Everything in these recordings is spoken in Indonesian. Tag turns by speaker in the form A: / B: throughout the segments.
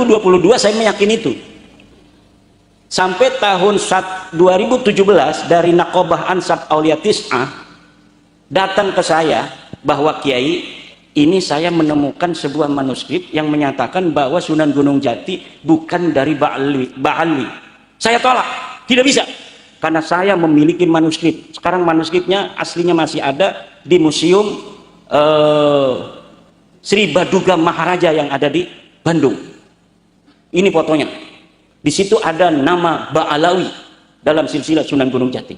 A: 2022 saya meyakini itu. Sampai tahun 2017 dari Naqobah Ansab Aulia Tis'ah datang ke saya bahwa Kiai, ini saya menemukan sebuah manuskrip yang menyatakan bahwa Sunan Gunung Jati bukan dari Ba'alwi. Saya tolak, tidak bisa, karena saya memiliki manuskrip. Sekarang manuskripnya aslinya masih ada di museum Sri Baduga Maharaja yang ada di Bandung. Ini fotonya. Di situ ada nama Ba'alawi dalam silsilah Sunan Gunung Jati.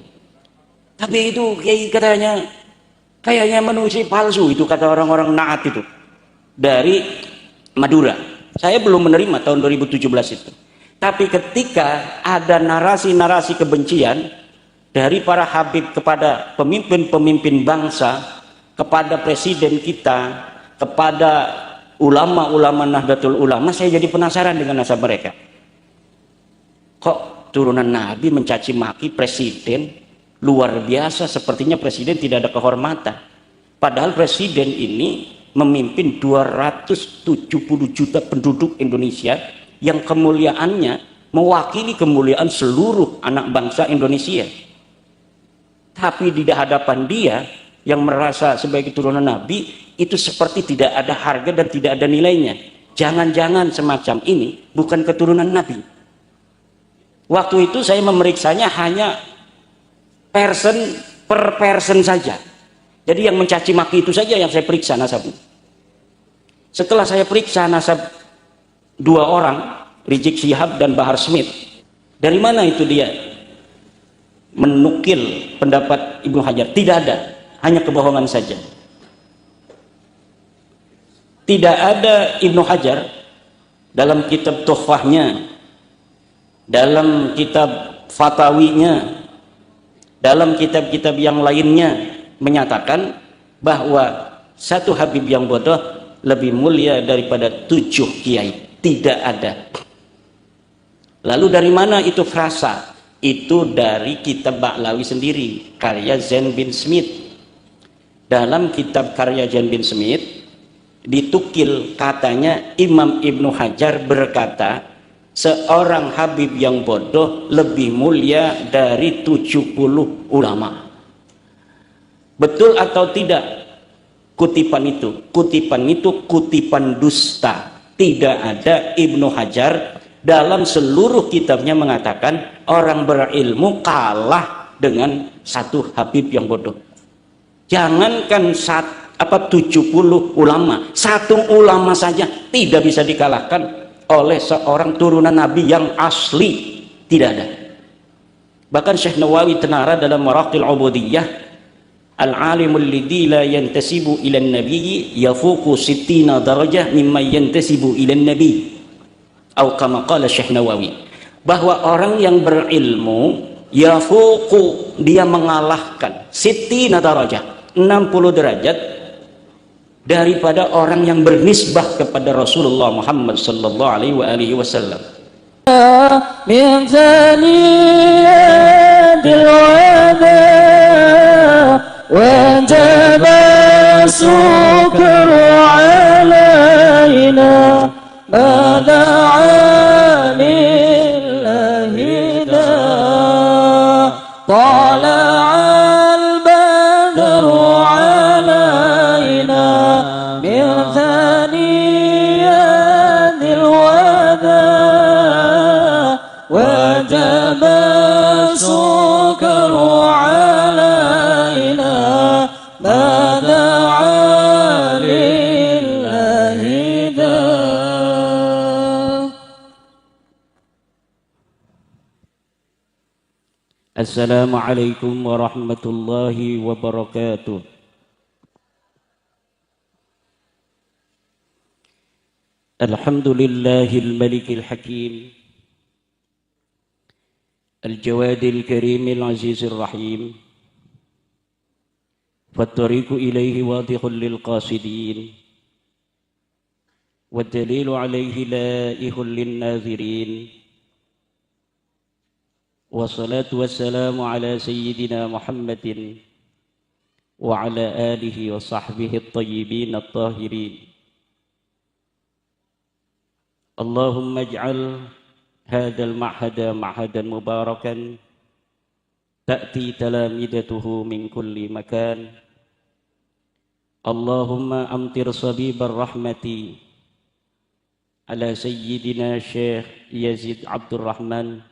A: Tapi itu kayaknya manusia palsu, itu kata orang-orang Naat itu dari Madura. Saya belum menerima tahun 2017 itu. Tapi ketika ada narasi-narasi kebencian dari para habib kepada pemimpin-pemimpin bangsa, kepada presiden kita, kepada ulama-ulama Nahdlatul Ulama, saya jadi penasaran dengan nasab mereka. Kok turunan Nabi mencaci maki presiden? Luar biasa, sepertinya presiden tidak ada kehormatan. Padahal presiden ini memimpin 270 juta penduduk Indonesia yang kemuliaannya mewakili kemuliaan seluruh anak bangsa Indonesia. Tapi di hadapan dia yang merasa sebagai turunan Nabi, itu seperti tidak ada harga dan tidak ada nilainya. Jangan-jangan semacam ini bukan keturunan Nabi. Waktu itu saya memeriksanya hanya person per person saja. Jadi yang mencaci maki itu saja yang saya periksa nasabnya. Setelah saya periksa nasab dua orang, Rizik Syihab dan Bahar Smith, dari mana itu dia menukil pendapat Ibnu Hajar? Tidak ada, hanya kebohongan saja. Tidak ada Ibnu Hajar dalam kitab Tuhfahnya, dalam kitab Fatawinya, dalam kitab-kitab yang lainnya menyatakan bahwa satu Habib yang bodoh lebih mulia daripada 7 kiai. Tidak ada. Lalu dari mana itu frasa? Itu dari kitab Ba'lawi sendiri, karya Zain bin Smith. Dalam kitab karya Zain bin Smith ditukil katanya Imam Ibnu Hajar berkata, seorang Habib yang bodoh lebih mulia dari 70 ulama. Betul atau tidak kutipan itu? Kutipan itu kutipan dusta. Tidak ada Ibnu Hajar dalam seluruh kitabnya mengatakan orang berilmu kalah dengan satu Habib yang bodoh. Jangankan 70 ulama, satu ulama saja tidak bisa dikalahkan oleh seorang turunan Nabi yang asli. Tidak ada. Bahkan Syekh Nawawi Tenara dalam Maraqil Ubudiyah, al-alimul lidhi la yantasibu ilan nabiyyi yafuqu 60 darajah mimma yantasibu ilan nabi, atau kama qala Syekh Nawawi, bahwa orang yang berilmu yafuqu, dia mengalahkan 60 darajah, 60 derajat daripada orang yang bernisbah kepada Rasulullah Muhammad sallallahu alaihi wasallam. Min thaniyatil wada wa tabasukru alaina mada'ani lahida tala'al badru alaina min thaniyatil wada وجب السكر علينا ما دعا لله داع. السلام عليكم ورحمة الله وبركاته. الحمد لله الملك الحكيم الجواد الكريم العزيز الرحيم، فالطريق إليه واضح للقاصدين والدليل عليه لائح للناظرين، والصلاة والسلام على سيدنا محمد وعلى آله وصحبه الطيبين الطاهرين. Allahumma ij'al hadzal ma'hada ma'hadan mubarakan ta'ti talamidatuhu min kulli makan. Allahumma amtir sabibar rahmati ala sayyidina Syekh Yazid Abdul Rahman.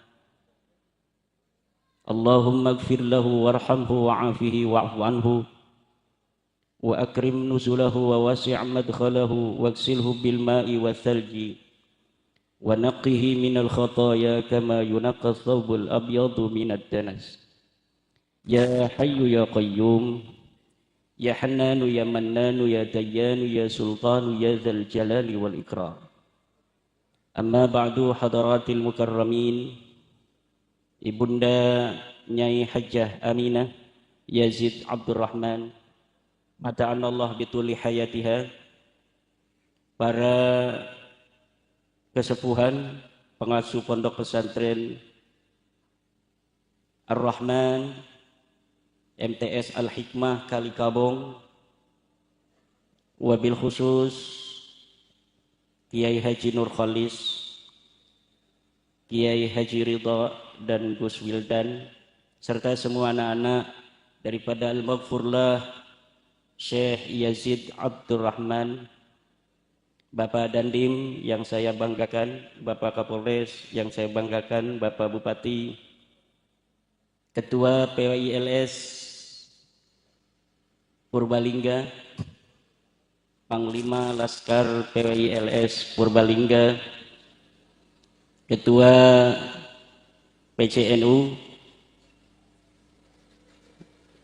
A: Allahumma ighfir lahu warhamhu wa'afihi wa'fu anhu wa akrim nuzulahu wa wasi' madkhalahu waghsilhu bil ma'i wath thalji wa naqqihi minal khataaya kama yunaqqa thawbul abyadu minad danas. Ya hayyu ya qayyum ya hannanu ya mannanu ya dayyanu ya sultanu ya dzal jalali wal ikram. Amma ba'du, hadaratil mukarramin, Ibunda Nyai Hajjah Aminah Yazid Abdul Rahman, mata'anallah bituli hayatiha, para kesepuhan pengasuh pondok pesantren Ar-Rahman MTS Al-Hikmah Kalikabong, wabil khusus Kiai Haji Nur Khalis, Kiai Haji Ridha dan Gus Wildan, serta semua anak-anak daripada Al-Maghfurlah Syekh Yazid Abdul Rahman, Bapak Dandim yang saya banggakan, Bapak Kapolres yang saya banggakan, Bapak Bupati, Ketua PWILS Purbalingga, Panglima Laskar PWILS Purbalingga, Ketua PCNU,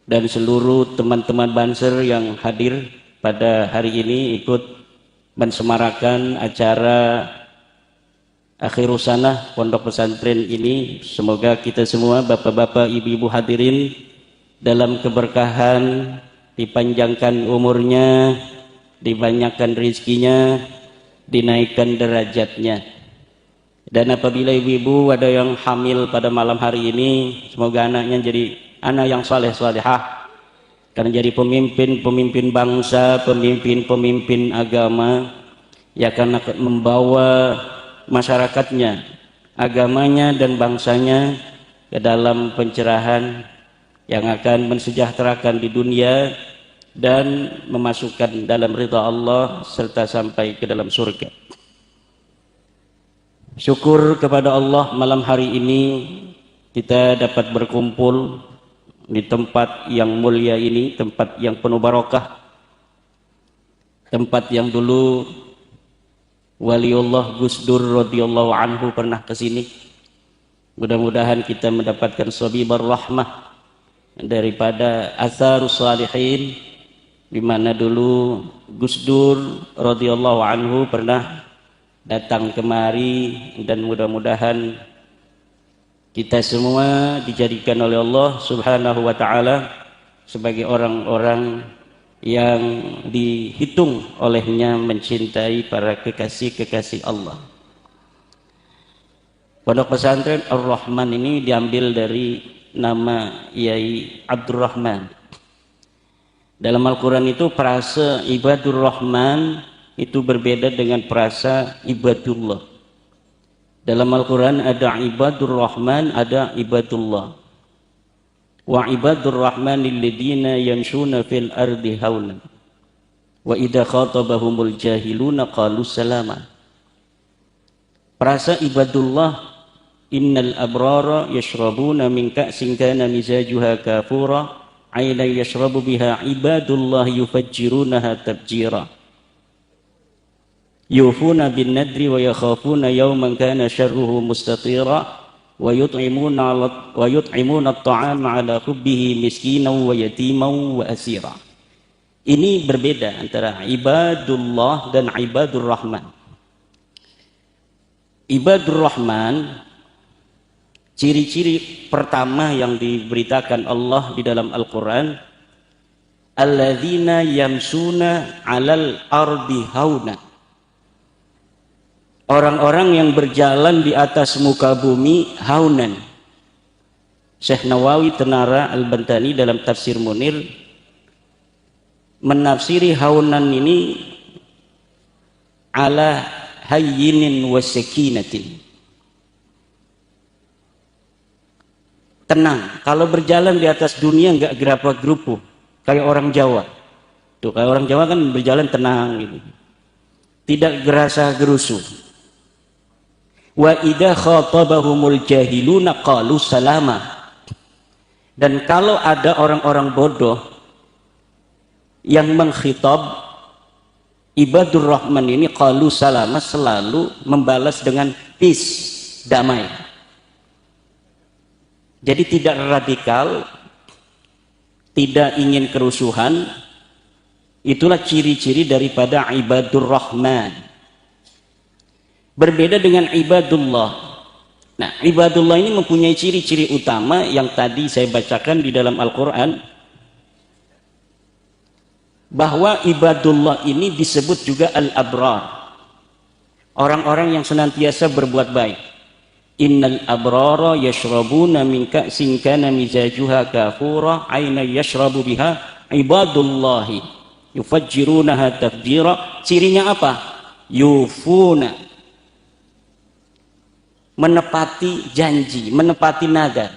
A: dan seluruh teman-teman Banser yang hadir pada hari ini ikut mensemarakan acara akhirus sanah pondok pesantren ini. Semoga kita semua, bapak-bapak, ibu-ibu hadirin, dalam keberkahan, dipanjangkan umurnya, dibanyakkan rezekinya, dinaikkan derajatnya. Dan apabila ibu-ibu ada yang hamil pada malam hari ini, semoga anaknya jadi anak yang saleh-salehah, karena jadi pemimpin bangsa, pemimpin agama yang akan membawa masyarakatnya, agamanya dan bangsanya ke dalam pencerahan yang akan mensejahterakan di dunia dan memasukkan dalam ridha Allah serta sampai ke dalam surga. Syukur kepada Allah, malam hari ini kita dapat berkumpul di tempat yang mulia ini, tempat yang penuh barokah, tempat yang dulu Waliullah Gus Dur radhiyallahu anhu pernah ke sini. Mudah-mudahan kita mendapatkan sabibar rahmah daripada atharus salihin, di mana dulu Gus Dur radhiyallahu anhu pernah datang kemari, dan mudah-mudahan kita semua dijadikan oleh Allah Subhanahu wa ta'ala sebagai orang-orang yang dihitung olehnya mencintai para kekasih-kekasih Allah. Pondok pesantren Ar-Rahman ini diambil dari nama Yai Abdul Rahman. Dalam Al-Quran itu frase Ibadur Rahman itu berbeda dengan frase Ibadullah. Dalam Al-Quran ada Ibadur Rahman, ada Ibadullah. Wa ibadur rahmanil ladina yamshuna fil ardi hauna wa idza khatabahumul jahiluna qalu salama. Frasa Ibadullah, innal abrara yashrabuna min ka'sin kana mizajuha kafura ayna yashrabu biha ibadullah yufajjirunaha tabjira. Yufuna bin nadri wa yakhafuna yawman kana syarruhu mustatira wa yut'imuna at-ta'ama ala hubbihi miskinan wa yatiman wa asira. Ini berbeda antara ibadullah dan ibadur rahman. Ibadur rahman, ciri-ciri pertama yang diberitakan Allah di dalam Al-Quran, alladzina yamsuna 'alal ardi hauna. Orang-orang yang berjalan di atas muka bumi haunan. Syekh Nawawi Tenara Al-Bantani dalam tafsir Munir menafsiri haunan ini ala hayyinin wa sakinatin. Tenang, kalau berjalan di atas dunia enggak gerabah-gerupuh kayak orang Jawa. Tuh, kayak orang Jawa kan berjalan tenang gitu. Tidak gerasa gerusu. Wa idza khatabahumul jahiluna qalu salama. Dan kalau ada orang-orang bodoh yang mengkhitab ibadur rahman ini, qalu salama, selalu membalas dengan peace, damai. Jadi tidak radikal, tidak ingin kerusuhan. Itulah ciri-ciri daripada ibadur rahman. Berbeda dengan ibadullah. Nah, ibadullah ini mempunyai ciri-ciri utama yang tadi saya bacakan di dalam Al-Quran, bahwa ibadullah ini disebut juga al-abrar, orang-orang yang senantiasa berbuat baik. Innal abrara yashrabuna min ka'sin kana mizajuha kafura aina yashrabu biha ibadullahi yufajjirunaha tafjira. Cirinya apa? Yufuna, menepati janji, menepati nadar.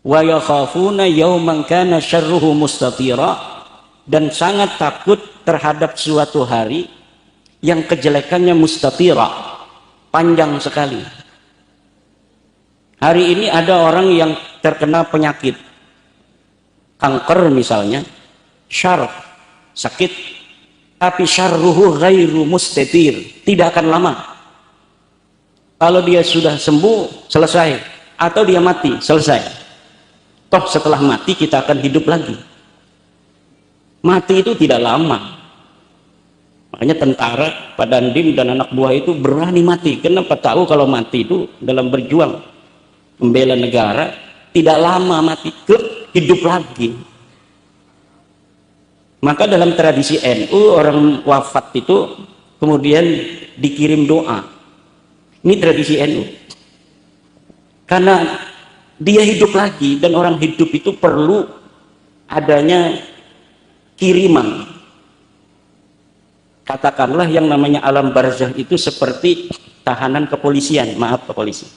A: Wa yakhafuna yawman kana syarruhu mustatira, dan sangat takut terhadap suatu hari yang kejelekannya mustatira, panjang sekali. Hari ini ada orang yang terkena penyakit kanker misalnya, syarr, sakit, tapi syarruhu ghairu mustatir, tidak akan lama. Kalau dia sudah sembuh, selesai. Atau dia mati, selesai. Toh setelah mati kita akan hidup lagi. Mati itu tidak lama. Makanya tentara, Pak Dandim dan anak buah itu berani mati. Kenapa? Tahu kalau mati itu dalam berjuang membela negara, tidak lama mati, hidup lagi. Maka dalam tradisi NU, orang wafat itu kemudian dikirim doa. Ini tradisi NU. Karena dia hidup lagi, dan orang hidup itu perlu adanya kiriman. Katakanlah yang namanya alam barzah itu seperti tahanan kepolisian, maaf kepolisi.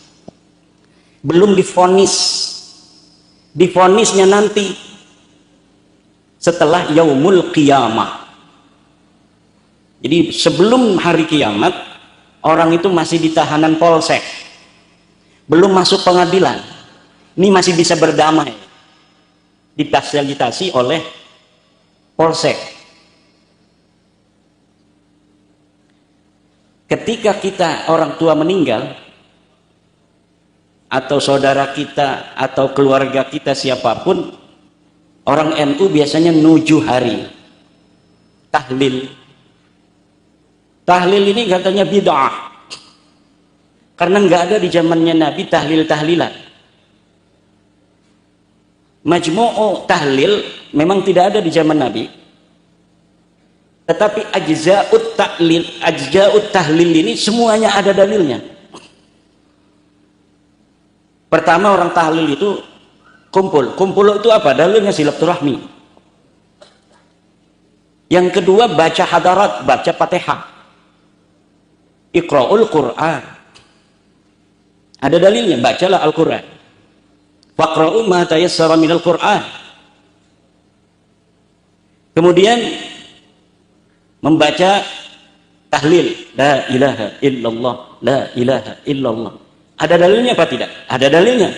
A: Belum divonis. Divonisnya nanti setelah yaumul qiyamah. Jadi sebelum hari kiamat, orang itu masih di tahanan polsek, belum masuk pengadilan. Ini masih bisa berdamai, difasilitasi oleh polsek. Ketika kita orang tua meninggal, atau saudara kita atau keluarga kita siapapun, orang NU biasanya 7 hari tahlil. Tahlil ini katanya bid'ah, karena nggak ada di zamannya Nabi tahlil-tahlilan. Majmu'u tahlil memang tidak ada di zaman Nabi, tetapi ajza'ut tahlil ini semuanya ada dalilnya. Pertama, orang tahlil itu kumpul itu apa? Dalilnya silaturahmi. Yang kedua, baca hadarat, baca Fatihah, Iqra'ul Qur'an, ada dalilnya, bacalah Al-Quran. Faqra'u ma tayassara minal Qur'an. Kemudian membaca tahlil, la ilaha illallah, la ilaha illallah. Ada dalilnya apa tidak? Ada dalilnya.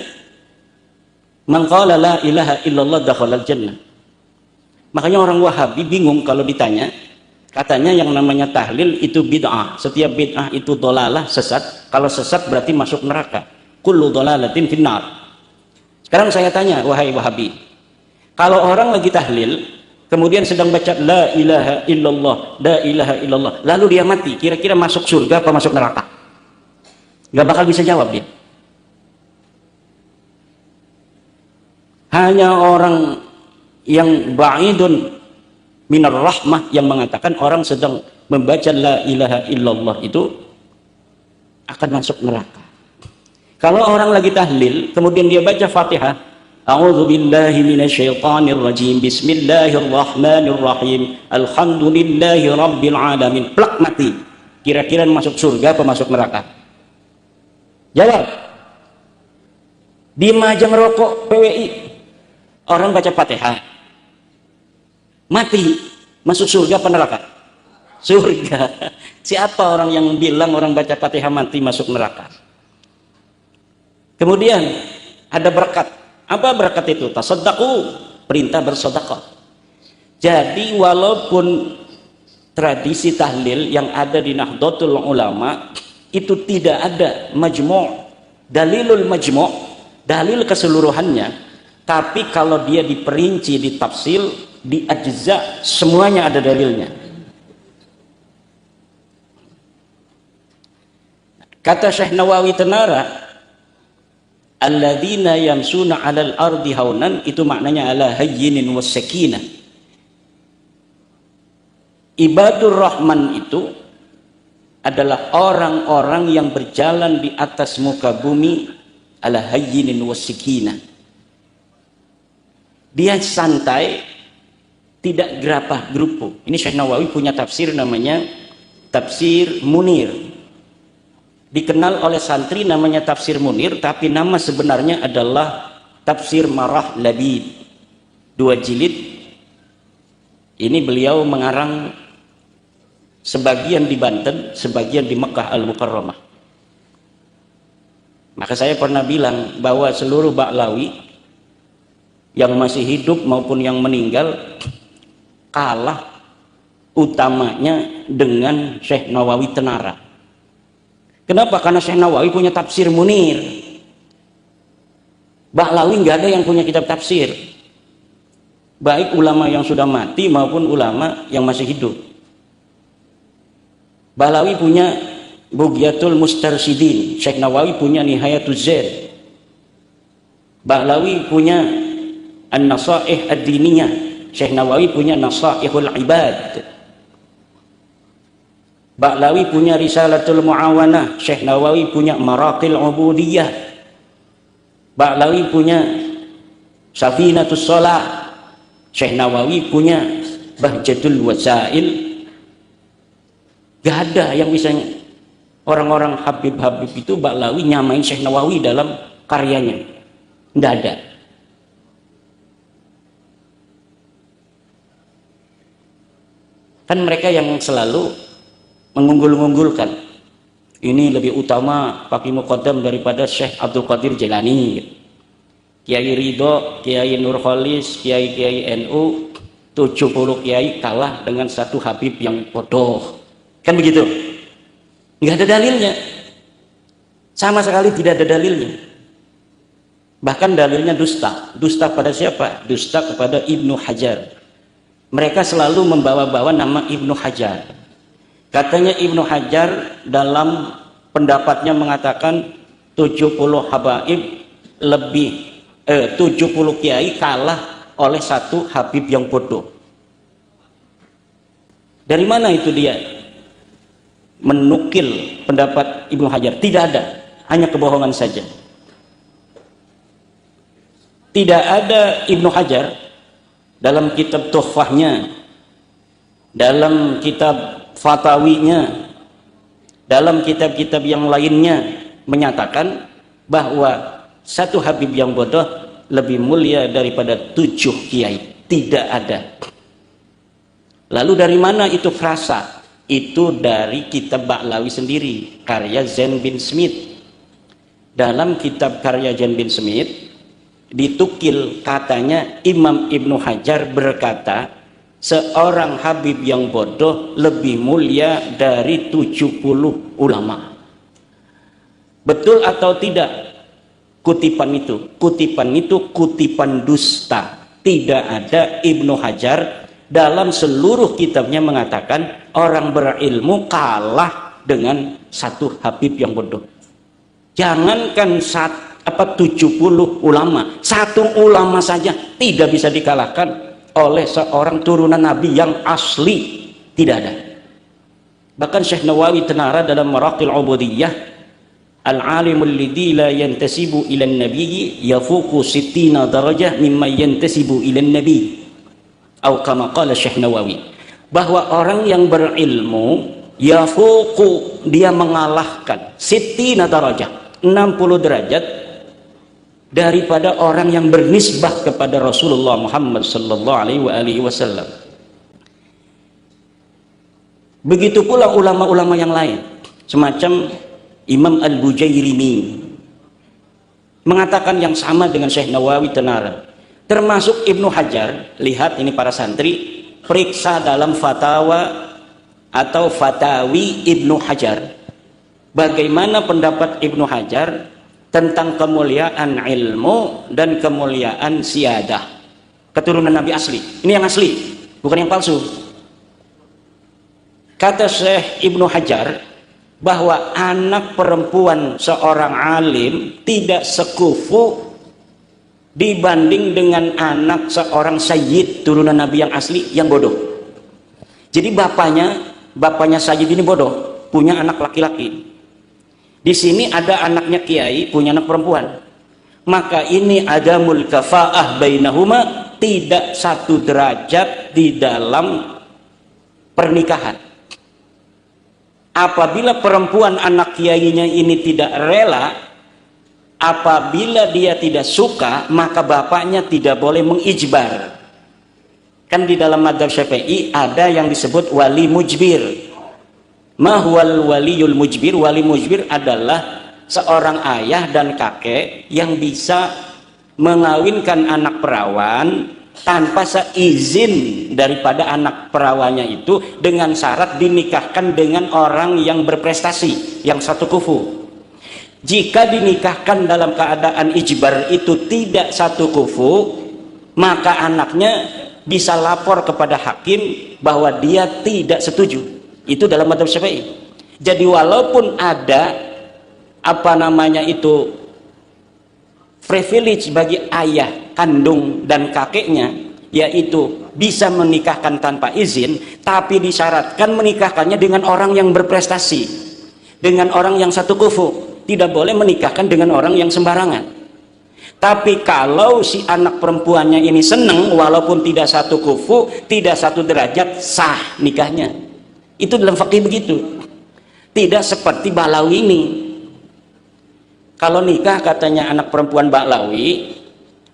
A: Man qala la ilaha illallah dakhalal jannah. Makanya orang Wahabi bingung kalau ditanya, katanya yang namanya tahlil itu bid'ah. Setiap bid'ah itu dolalah, sesat. Kalau sesat berarti masuk neraka. Kullu dolalatin finnar. Sekarang saya tanya, wahai Wahabi, kalau orang lagi tahlil, kemudian sedang baca la ilaha illallah, la ilaha illallah, lalu dia mati, kira-kira masuk surga apa masuk neraka? Gak bakal bisa jawab dia. Hanya orang yang ba'idun minar rahmah yang mengatakan orang sedang membaca la ilaha illallah itu akan masuk neraka. Kalau orang lagi tahlil, kemudian dia baca Fatihah, a'udzu billahi minasyaitonir rajim, bismillahirrahmanirrahim, alhamdulillahi rabbil alamin, plak mati. kira-kira masuk surga apa masuk neraka? Jawab. Di meja ngerokok PWI, orang baca Fatihah, mati, masuk surga apa neraka? Surga. Siapa orang yang bilang orang baca Fatihah mati masuk neraka? Kemudian ada berkat. Apa berkat itu? Tasaddaqu, perintah bersedekah. Jadi walaupun tradisi tahlil yang ada di Nahdlatul Ulama itu tidak ada majmu', dalilul majmu', dalil keseluruhannya, tapi kalau dia diperinci, ditafsil, di ajza, semuanya ada dalilnya. Kata Syekh Nawawi Tenara, alladzina yamsuna 'alal ardi haunan, itu maknanya ala hayyinin was sakinah. Ibadur Rahman itu adalah orang-orang yang berjalan di atas muka bumi ala hayyinin wasikina. Dia santai, tidak gerapah gerupu. Ini Syekh Nawawi punya tafsir namanya Tafsir Munir. Dikenal oleh santri namanya Tafsir Munir, tapi nama sebenarnya adalah Tafsir Marah Labid. 2 jilid. Ini beliau mengarang sebagian di Banten, sebagian di Mekah Al-Mukarramah. Maka saya pernah bilang bahwa seluruh Ba'lawi yang masih hidup maupun yang meninggal kalah utamanya dengan Syekh Nawawi Tenara. Kenapa? Karena Syekh Nawawi punya Tafsir Munir. Ba'lawi nggak ada yang punya kitab tafsir, baik ulama yang sudah mati maupun ulama yang masih hidup. Ba'lawi punya Bughyatul Mustarsyidin, Syekh Nawawi punya Nihayatuz Zaid. Ba'lawi punya An-Nasaih Ad-Diniyah, Syekh Nawawi punya Nasaihul Ibad. Ba'lawi punya Risalatul Muawanah, Syekh Nawawi punya Maraqil Ubudiyah. Ba'lawi punya Safinatus Shalah, Syekh Nawawi punya Bahjatul Wasail. Gak ada yang bisa, orang-orang Habib-Habib itu Ba'lawi nyamain Syekh Nawawi dalam karyanya, nggak ada. Kan mereka yang selalu mengunggul-unggulkan, ini lebih utama Faqih Muqaddam daripada Syekh Abdul Qadir Jailani, Kiai Ridho, Kiai Nur Khalis, Kiai NU, 70 kiai kalah dengan satu Habib yang bodoh. Kan begitu? Nggak ada dalilnya, sama sekali tidak ada dalilnya. Bahkan dalilnya dusta. Dusta pada siapa? Dusta kepada Ibnu Hajar. Mereka selalu membawa-bawa nama Ibnu Hajar. Katanya Ibnu Hajar dalam pendapatnya mengatakan 70 habaib lebih 70 kiai kalah oleh satu Habib yang bodoh. Dari mana itu dia menukil pendapat Ibnu Hajar? Tidak ada, hanya kebohongan saja. Tidak ada Ibnu Hajar dalam kitab Tuhfahnya, dalam kitab Fatawinya, dalam kitab-kitab yang lainnya menyatakan bahwa satu Habib yang bodoh lebih mulia daripada 7 kiai. Tidak ada. Lalu dari mana itu frasa? Itu dari kitab Ba'lawi sendiri, karya Zain bin Smith. Dalam kitab karya Zain bin Smith ditukil katanya Imam Ibnu Hajar berkata, seorang Habib yang bodoh lebih mulia dari 70 ulama. Betul atau tidak kutipan itu? Kutipan itu kutipan dusta. Tidak ada Ibnu Hajar dalam seluruh kitabnya mengatakan orang berilmu kalah dengan satu Habib yang bodoh. Jangankan 70 ulama, satu ulama saja tidak bisa dikalahkan oleh seorang turunan Nabi yang asli. Tidak ada. Bahkan Syekh Nawawi Tenara dalam Maraqil Ubudiyah, al-alimul ladzi la yantasibu ila an-nabi yafuqu 60 darajah mimma yantasibu ila an-nabi, atau kama qala Syekh Nawawi, bahwa orang yang berilmu yafuqu, dia mengalahkan sittina darajah, 60 derajat daripada orang yang bernisbah kepada Rasulullah Muhammad sallallahu alaihi wasallam. Begitu pula ulama-ulama yang lain, semacam Imam Al-Bujairimi mengatakan yang sama dengan Syekh Nawawi Tenara, termasuk Ibnu Hajar. Lihat ini para santri, periksa dalam fatwa atau fatawi Ibnu Hajar, bagaimana pendapat Ibnu Hajar tentang kemuliaan ilmu dan kemuliaan siyadah, keturunan Nabi asli. Ini yang asli, bukan yang palsu. Kata Syekh Ibnu Hajar bahwa anak perempuan seorang alim tidak sekufu dibanding dengan anak seorang sayyid turunan Nabi yang asli yang bodoh. Jadi bapaknya sayyid ini bodoh, punya anak laki-laki. Di sini ada anaknya kiai, punya anak perempuan. Maka ini adamul kafaah bainahuma, tidak satu derajat di dalam pernikahan. Apabila perempuan anak kiainya ini tidak rela, apabila dia tidak suka, maka bapaknya tidak boleh mengijbar. Kan di dalam madzhab Syafi'i ada yang disebut wali mujbir. Mahwal waliyul mujbir. Wali mujbir adalah seorang ayah dan kakek yang bisa mengawinkan anak perawan tanpa seizin daripada anak perawannya itu, dengan syarat dinikahkan dengan orang yang berprestasi, yang satu kufu. Jika dinikahkan dalam keadaan ijbar itu tidak satu kufu, maka anaknya bisa lapor kepada hakim bahwa dia tidak setuju. Itu dalam madzhab Syafi'i. Jadi walaupun ada privilege bagi ayah kandung dan kakeknya, yaitu bisa menikahkan tanpa izin, tapi disyaratkan menikahkannya dengan orang yang berprestasi, dengan orang yang satu kufu. Tidak boleh menikahkan dengan orang yang sembarangan. Tapi kalau si anak perempuannya ini senang, walaupun tidak satu kufu, tidak satu derajat, sah nikahnya. Itu dalam fikih begitu. Tidak seperti Ba'lawi ini. Kalau nikah katanya anak perempuan Ba'lawi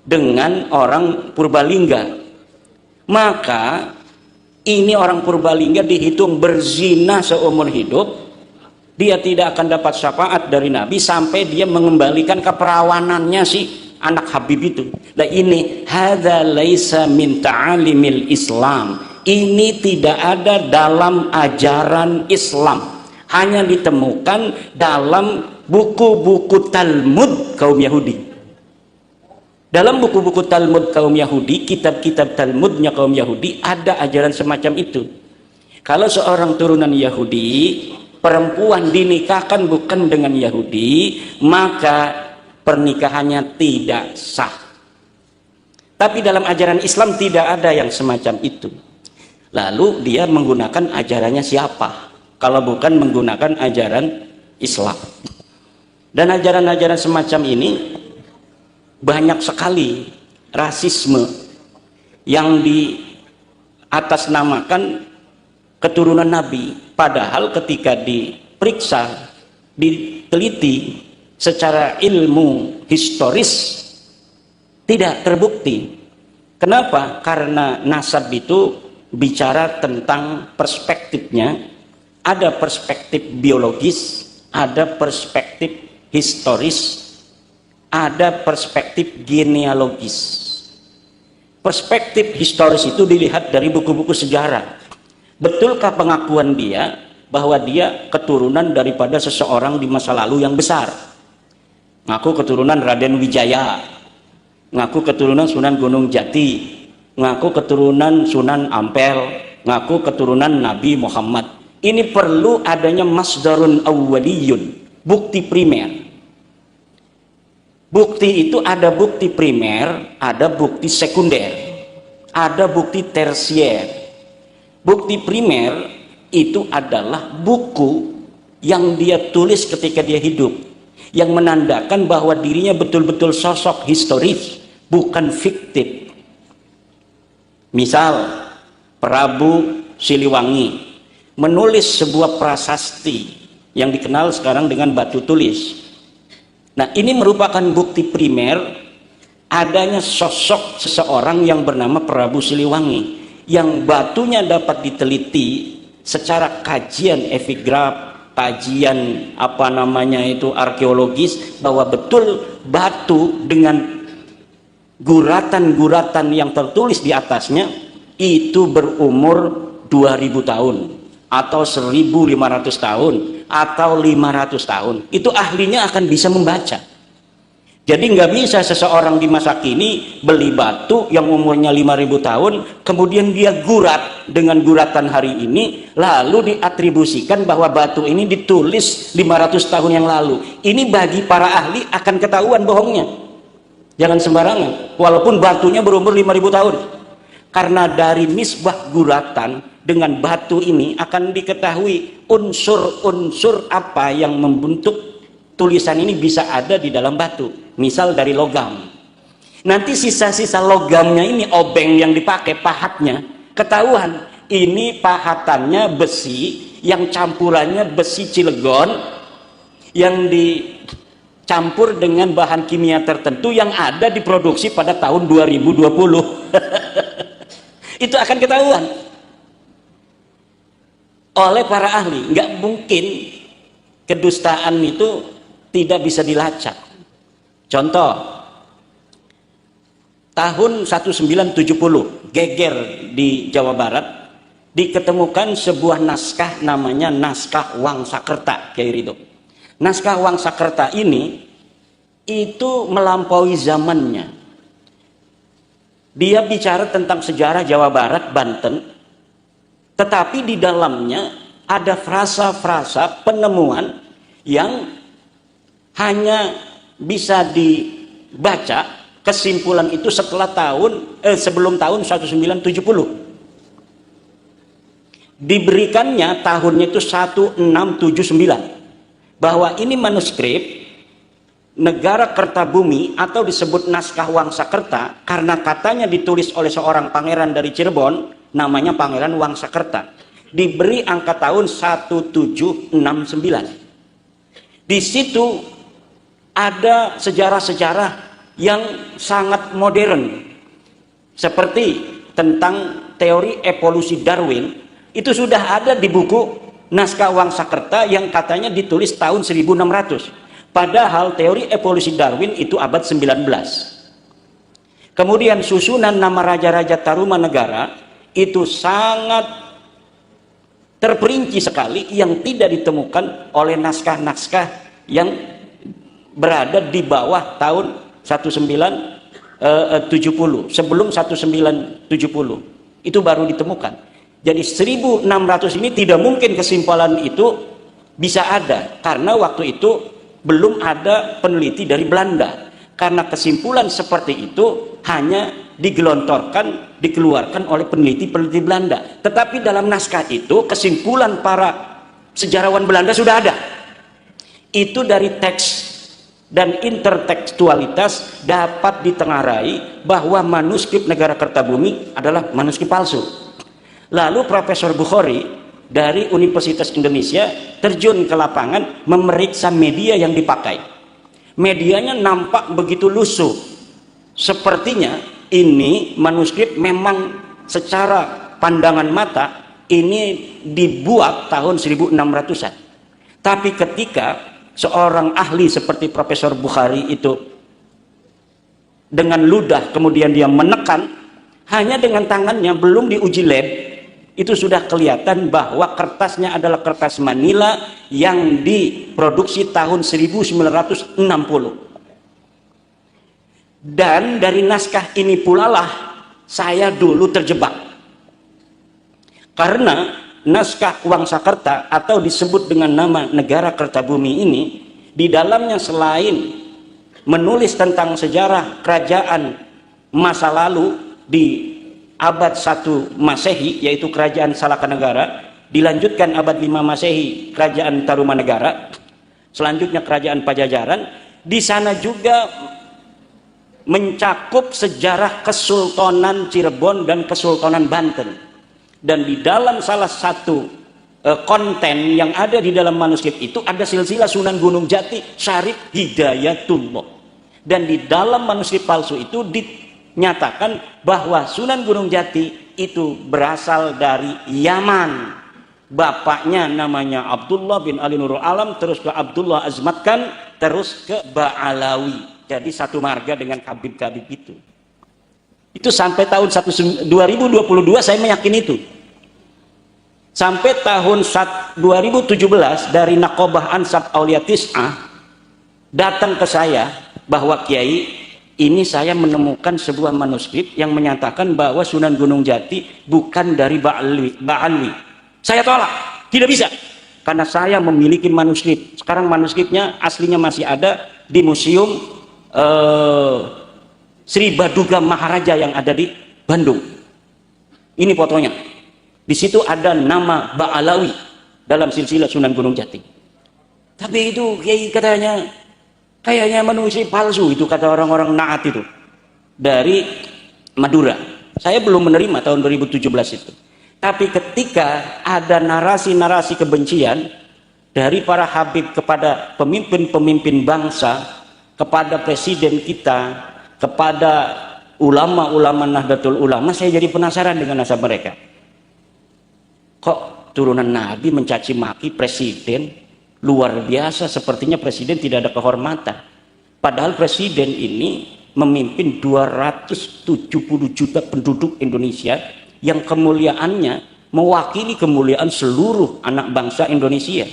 A: dengan orang Purbalingga, maka ini orang Purbalingga dihitung berzina seumur hidup. Dia tidak akan dapat syafaat dari Nabi sampai dia mengembalikan keperawanannya si anak Habib itu. Nah ini hadza laisa min ta'alimil Islam. Ini tidak ada dalam ajaran Islam. Hanya ditemukan dalam buku-buku Talmud kaum Yahudi. Dalam buku-buku Talmud kaum Yahudi, kitab-kitab Talmudnya kaum Yahudi, ada ajaran semacam itu. Kalau seorang turunan Yahudi, perempuan dinikahkan bukan dengan Yahudi, maka pernikahannya tidak sah. Tapi dalam ajaran Islam tidak ada yang semacam itu. Lalu dia menggunakan ajarannya siapa kalau bukan menggunakan ajaran Islam? Dan ajaran-ajaran semacam ini banyak sekali rasisme yang diatasnamakan keturunan Nabi, padahal ketika diperiksa, diteliti secara ilmu historis tidak terbukti. Kenapa? Karena nasab itu bicara tentang perspektifnya, ada perspektif biologis, ada perspektif historis, ada perspektif genealogis. Perspektif historis itu dilihat dari buku-buku sejarah. Betulkah pengakuan dia bahwa dia keturunan daripada seseorang di masa lalu yang besar? Ngaku keturunan Raden Wijaya, ngaku keturunan Sunan Gunung Jati, ngaku keturunan Sunan Ampel, ngaku keturunan Nabi Muhammad. Ini perlu adanya masdarun awwaliyun, bukti primer. Bukti itu ada bukti primer, ada bukti sekunder, ada bukti tersier. Bukti primer itu adalah buku yang dia tulis ketika dia hidup, yang menandakan bahwa dirinya betul-betul sosok historis, bukan fiktif. Misal Prabu Siliwangi, menulis sebuah prasasti yang dikenal sekarang dengan batu tulis. Nah, ini merupakan bukti primer adanya sosok seseorang yang bernama Prabu Siliwangi, yang batunya dapat diteliti secara kajian epigraf, kajian arkeologis, bahwa betul batu dengan guratan-guratan yang tertulis di atasnya itu berumur 2000 tahun atau 1500 tahun atau 500 tahun. Itu ahlinya akan bisa membaca. Jadi nggak bisa seseorang di masa kini beli batu yang umurnya 5000 tahun, kemudian dia gurat dengan guratan hari ini, lalu diatribusikan bahwa batu ini ditulis 500 tahun yang lalu. Ini bagi para ahli akan ketahuan bohongnya. Jangan sembarangan, walaupun batunya berumur 5000 tahun. Karena dari nisbah guratan dengan batu ini akan diketahui unsur-unsur apa yang membentuk tulisan ini bisa ada di dalam batu. Misal dari logam, nanti sisa-sisa logamnya ini, obeng yang dipakai, pahatnya, ketahuan ini pahatannya besi yang campurannya besi Cilegon yang dicampur dengan bahan kimia tertentu yang ada diproduksi pada tahun 2020. Itu akan ketahuan oleh para ahli. Nggak mungkin kedustaan itu tidak bisa dilacak. Contoh, tahun 1970 geger di Jawa Barat diketemukan sebuah naskah namanya Naskah Wangsakerta, Kiai Ridho. Naskah Wangsakerta ini itu melampaui zamannya. Dia bicara tentang sejarah Jawa Barat, Banten, tetapi di dalamnya ada frasa-frasa penemuan yang hanya bisa dibaca kesimpulan itu setelah sebelum tahun 1970. Diberikannya tahunnya itu 1679, bahwa ini manuskrip Negara Kertabumi atau disebut Naskah Wangsakerta karena katanya ditulis oleh seorang pangeran dari Cirebon namanya Pangeran Wangsakerta. Diberi angka tahun 1769. Di situ ada sejarah-sejarah yang sangat modern, seperti tentang teori evolusi Darwin. Itu sudah ada di buku Naskah Wangsakerta yang katanya ditulis tahun 1600, padahal teori evolusi Darwin itu abad 19. Kemudian susunan nama raja-raja Tarumanegara itu sangat terperinci sekali yang tidak ditemukan oleh naskah-naskah yang berada di bawah tahun 1970, sebelum 1970 itu baru ditemukan. Jadi 1600 ini tidak mungkin kesimpulan itu bisa ada, karena waktu itu belum ada peneliti dari Belanda. Karena kesimpulan seperti itu hanya digelontorkan, dikeluarkan oleh peneliti-peneliti Belanda. Tetapi dalam naskah itu kesimpulan para sejarawan Belanda sudah ada. Itu dari teks dan intertekstualitas dapat ditengarai bahwa manuskrip Negara Kertabumi adalah manuskrip palsu. Lalu Profesor Bukhari dari Universitas Indonesia terjun ke lapangan memeriksa media yang dipakai. Medianya nampak begitu lusuh. Sepertinya ini manuskrip memang secara pandangan mata ini dibuat tahun 1600-an. Tapi ketika seorang ahli seperti Profesor Bukhari itu dengan ludah kemudian dia menekan, hanya dengan tangannya, belum diuji lab, itu sudah kelihatan bahwa kertasnya adalah kertas Manila yang diproduksi tahun 1960. Dan dari naskah ini pula lah saya dulu terjebak, karena Naskah Wangsakerta atau disebut dengan nama Negara Kertabumi ini, di dalamnya selain menulis tentang sejarah kerajaan masa lalu di abad 1 Masehi, yaitu kerajaan Salakanegara, dilanjutkan abad 5 Masehi kerajaan Tarumanegara, selanjutnya kerajaan Pajajaran. Di sana juga mencakup sejarah Kesultanan Cirebon dan Kesultanan Banten. Dan di dalam salah satu konten yang ada di dalam manuskrip itu ada silsilah Sunan Gunung Jati Syarif Hidayatullah, dan di dalam manuskrip palsu itu dinyatakan bahwa Sunan Gunung Jati itu berasal dari Yaman. Bapaknya namanya Abdullah bin Ali Nurul Alam, terus ke Abdullah Azmatkan, terus ke Ba'alawi. Jadi satu marga dengan Habib-Habib itu. Itu sampai tahun 2022 saya meyakini itu. Sampai tahun 2017 dari Naqobah Ansab Aulia Tis'ah datang ke saya bahwa Kiai, ini saya menemukan sebuah manuskrip yang menyatakan bahwa Sunan Gunung Jati bukan dari Ba'alwi. Saya tolak, tidak bisa, karena saya memiliki manuskrip. Sekarang manuskripnya aslinya masih ada di museum Sri Baduga Maharaja yang ada di Bandung. Ini fotonya. Di situ ada nama Ba'alawi dalam silsilah Sunan Gunung Jati. Tapi itu kayaknya manuskrip palsu itu, kata orang-orang Naat itu dari Madura. Saya belum menerima tahun 2017 itu. Tapi ketika ada narasi-narasi kebencian dari para habib kepada pemimpin-pemimpin bangsa, kepada presiden kita, kepada ulama-ulama Nahdlatul Ulama, saya jadi penasaran dengan nasab mereka. Kok turunan Nabi mencaci maki presiden? Luar biasa, sepertinya presiden tidak ada kehormatan. Padahal presiden ini memimpin 270 juta penduduk Indonesia, yang kemuliaannya mewakili kemuliaan seluruh anak bangsa Indonesia.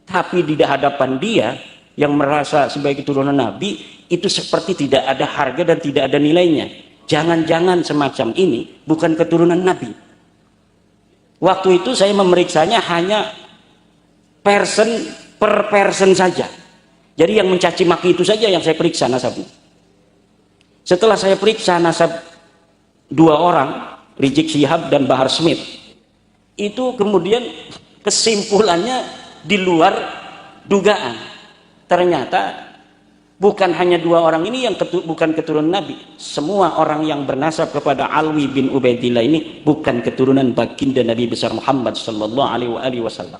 A: Tapi di hadapan dia yang merasa sebagai keturunan Nabi itu seperti tidak ada harga dan tidak ada nilainya. Jangan-jangan semacam ini bukan keturunan Nabi. Waktu itu saya memeriksanya hanya person per person saja. Jadi yang mencaci maki itu saja yang saya periksa nasabnya. Setelah saya periksa nasab dua orang, Rizik Syihab dan Bahar Smith, itu kemudian kesimpulannya di luar dugaan. Ternyata bukan hanya dua orang ini yang bukan keturunan Nabi. Semua orang yang bernasab kepada Alwi bin Ubaidillah ini bukan keturunan baginda Nabi besar Muhammad sallallahu alaihi wasallam.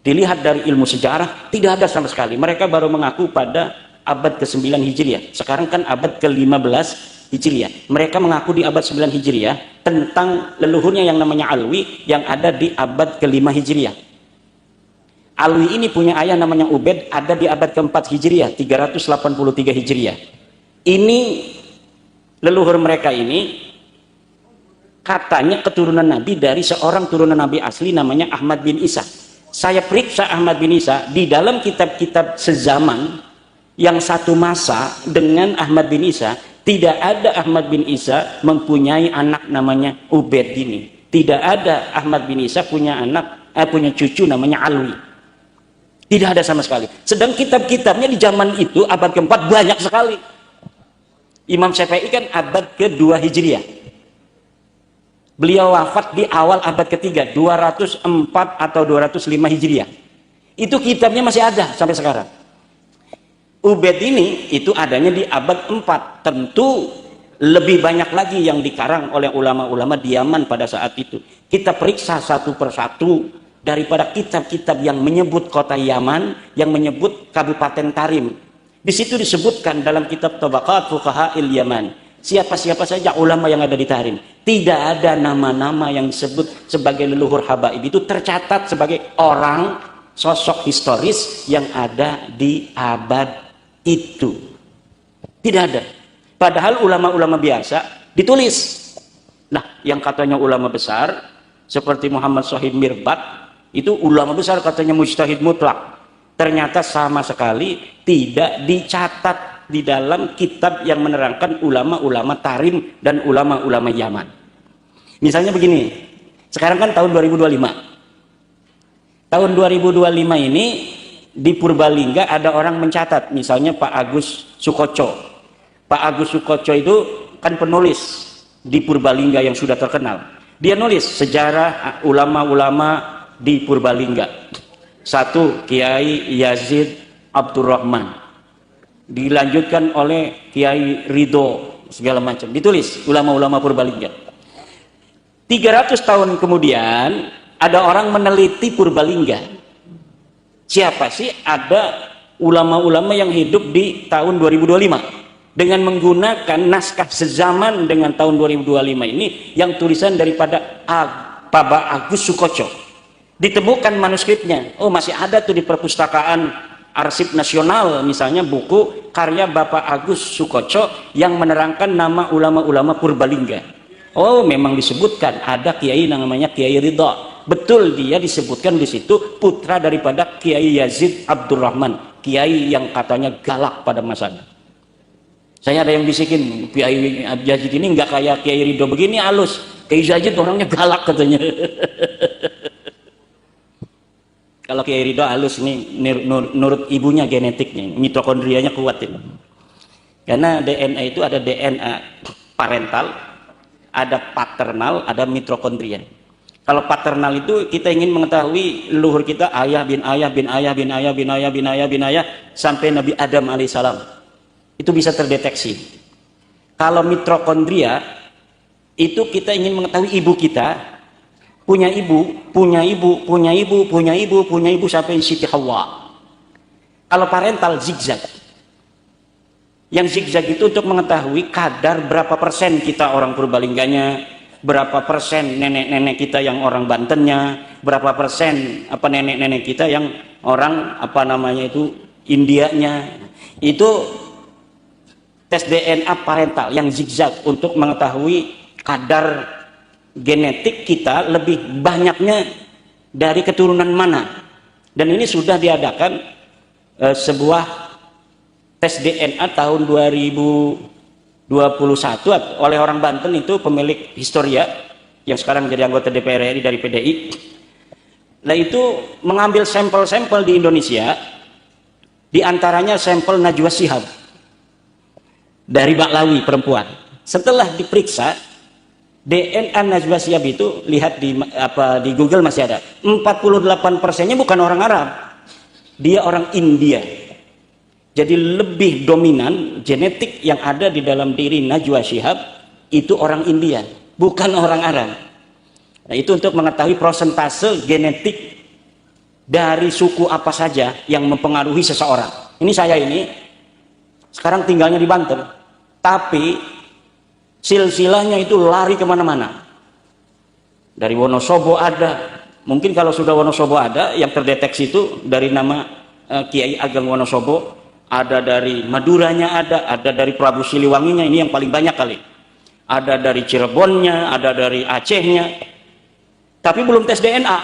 A: Dilihat dari ilmu sejarah tidak ada sama sekali. Mereka baru mengaku pada abad ke-9 Hijriah. Sekarang kan abad ke-15 Hijriah. Mereka mengaku di abad 9 Hijriah tentang leluhurnya yang namanya Alwi yang ada di abad ke-5 Hijriah. Alwi ini punya ayah namanya Ubaid, ada di abad ke-4 Hijriah, 383 Hijriah. Ini leluhur mereka ini katanya keturunan Nabi dari seorang turunan Nabi asli namanya Ahmad bin Isa. Saya periksa Ahmad bin Isa di dalam kitab-kitab sezaman yang satu masa dengan Ahmad bin Isa. Tidak ada Ahmad bin Isa mempunyai anak namanya Ubaid ini. Tidak ada Ahmad bin Isa punya punya cucu namanya Alwi. Tidak ada sama sekali. Sedang kitab-kitabnya di zaman itu abad ke-4 banyak sekali. Imam Syafi'i kan abad ke-2 Hijriah. Beliau wafat di awal abad ke-3, 204 atau 205 Hijriah. Itu kitabnya masih ada sampai sekarang. Ubaid ini itu adanya di abad 4. Tentu lebih banyak lagi yang dikarang oleh ulama-ulama di Yaman pada saat itu. Kita periksa satu persatu daripada kitab-kitab yang menyebut kota Yaman, yang menyebut Kabupaten Tarim. Di situ disebutkan dalam kitab Tabaqat Fuqaha'il Yaman, siapa-siapa saja ulama yang ada di Tarim. Tidak ada nama-nama yang disebut sebagai leluhur habaib itu tercatat sebagai orang, sosok historis yang ada di abad itu. Tidak ada. Padahal ulama-ulama biasa ditulis. Nah, yang katanya ulama besar seperti Muhammad Shahid Mirbat itu ulama besar katanya mujtahid mutlak. Ternyata sama sekali tidak dicatat di dalam kitab yang menerangkan ulama-ulama Tarim dan ulama-ulama Yaman. Misalnya begini, sekarang kan tahun 2025. Tahun 2025 ini di Purbalingga ada orang mencatat, misalnya Pak Agus Sukoco. Pak Agus Sukoco itu kan penulis di Purbalingga yang sudah terkenal. Dia nulis sejarah ulama-ulama di Purbalingga. Satu, Kiai Yazid Abdurrahman. Dilanjutkan oleh Kiai Ridho, segala macam. Ditulis ulama-ulama Purbalingga. 300 tahun kemudian ada orang meneliti Purbalingga. Siapa sih? Ada ulama-ulama yang hidup di tahun 2025 dengan menggunakan naskah sezaman dengan tahun 2025 ini, yang tulisan daripada Bapak Agus Sukoco. Ditemukan manuskripnya. Oh, masih ada tuh di perpustakaan Arsip Nasional, misalnya buku karya Bapak Agus Sukoco yang menerangkan nama ulama-ulama Purbalingga. Oh, memang disebutkan ada kiai namanya Kiai Ridho. Betul, dia disebutkan di situ putra daripada Kiai Yazid Abdurrahman, kiai yang katanya galak pada masanya. Saya ada yang bisikin, Kiai Yazid ini nggak kayak Kiai Ridho begini halus. Kiai Yazid orangnya galak katanya. Kalau Kiai Ridho halus nih, nurut ibunya genetiknya, mitokondrianya kuat ini. Karena DNA itu ada DNA parental, ada paternal, ada mitokondria. Kalau paternal itu kita ingin mengetahui leluhur kita, ayah bin ayah bin ayah bin ayah bin ayah bin ayah bin ayah sampai Nabi Adam alaihissalam. Itu bisa terdeteksi. Kalau mitokondria itu kita ingin mengetahui ibu kita, punya ibu, punya ibu, punya ibu, punya ibu, punya ibu sampai Siti Hawa. Kalau parental zigzag. Yang zigzag itu untuk mengetahui kadar berapa persen kita orang Purbalingganya, berapa persen nenek-nenek kita yang orang Bantennya, berapa persen nenek-nenek kita yang orang Indianya. Itu tes DNA parental yang zigzag untuk mengetahui kadar genetik kita lebih banyaknya dari keturunan mana. Dan ini sudah diadakan sebuah tes DNA tahun 2021 oleh orang Banten, itu pemilik Historia yang sekarang jadi anggota DPR RI dari PDI. Nah, itu mengambil sampel-sampel di Indonesia, diantaranya sampel Najwa Shihab dari Baklawi perempuan. Setelah diperiksa DNA Najwa Shihab itu, lihat di Google masih ada, 48%-nya bukan orang Arab, dia orang India. Jadi lebih dominan genetik yang ada di dalam diri Najwa Shihab itu orang India, bukan orang Arab. Nah, itu untuk mengetahui persentase genetik dari suku apa saja yang mempengaruhi seseorang. Ini saya ini sekarang tinggalnya di Banten, tapi silsilahnya itu lari kemana-mana. Dari Wonosobo ada, mungkin kalau sudah Wonosobo ada yang terdeteksi itu dari nama Kiai Ageng Wonosobo. Ada dari Maduranya, ada dari Prabu Siliwanginya, ini yang paling banyak kali. Ada dari Cirebonnya, ada dari Acehnya. Tapi belum tes DNA.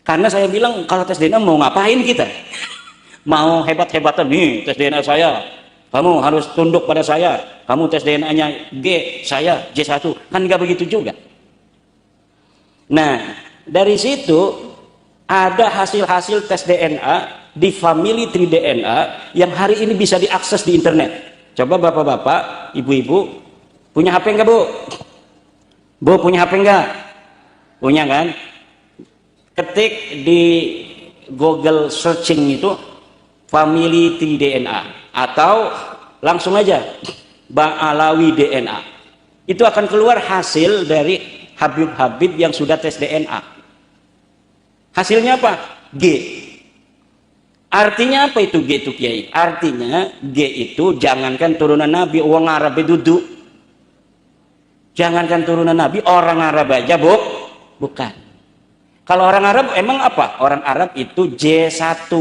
A: Karena saya bilang kalau tes DNA mau ngapain kita? Mau hebat-hebatan, nih tes DNA saya, kamu harus tunduk pada saya. Kamu tes DNA-nya G, saya J1. Kan nggak begitu juga. Nah, dari situ ada hasil-hasil tes DNA di Family Tree DNA yang hari ini bisa diakses di internet. Coba bapak-bapak, ibu-ibu, punya HP enggak, Bu? Bu, punya HP enggak? Punya kan? Ketik di Google searching itu Family Tree DNA, atau langsung aja Ba'alawi DNA. Itu akan keluar hasil dari Habib-Habib yang sudah tes DNA. Hasilnya apa? G. Artinya apa itu G itu, Kiai? Artinya G itu jangankan turunan Nabi, orang Arab duduk. Jangankan turunan Nabi, orang Arab aja, Bu. Bukan. Kalau orang Arab emang apa? Orang Arab itu J1.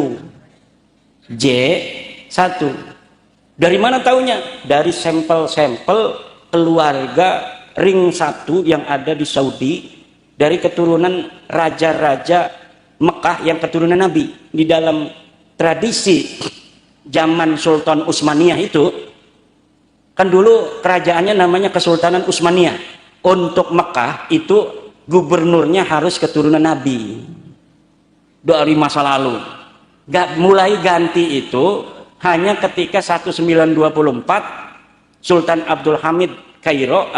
A: J1. Dari mana taunya? Dari sampel-sampel keluarga ring 1 yang ada di Saudi, dari keturunan raja-raja Mekah yang keturunan Nabi. Di dalam tradisi zaman Sultan Utsmaniyah itu, kan dulu kerajaannya namanya Kesultanan Utsmaniyah. Untuk Mekah itu gubernurnya harus keturunan Nabi dari masa lalu. Mulai ganti itu hanya ketika 1924 Sultan Abdul Hamid Kairo,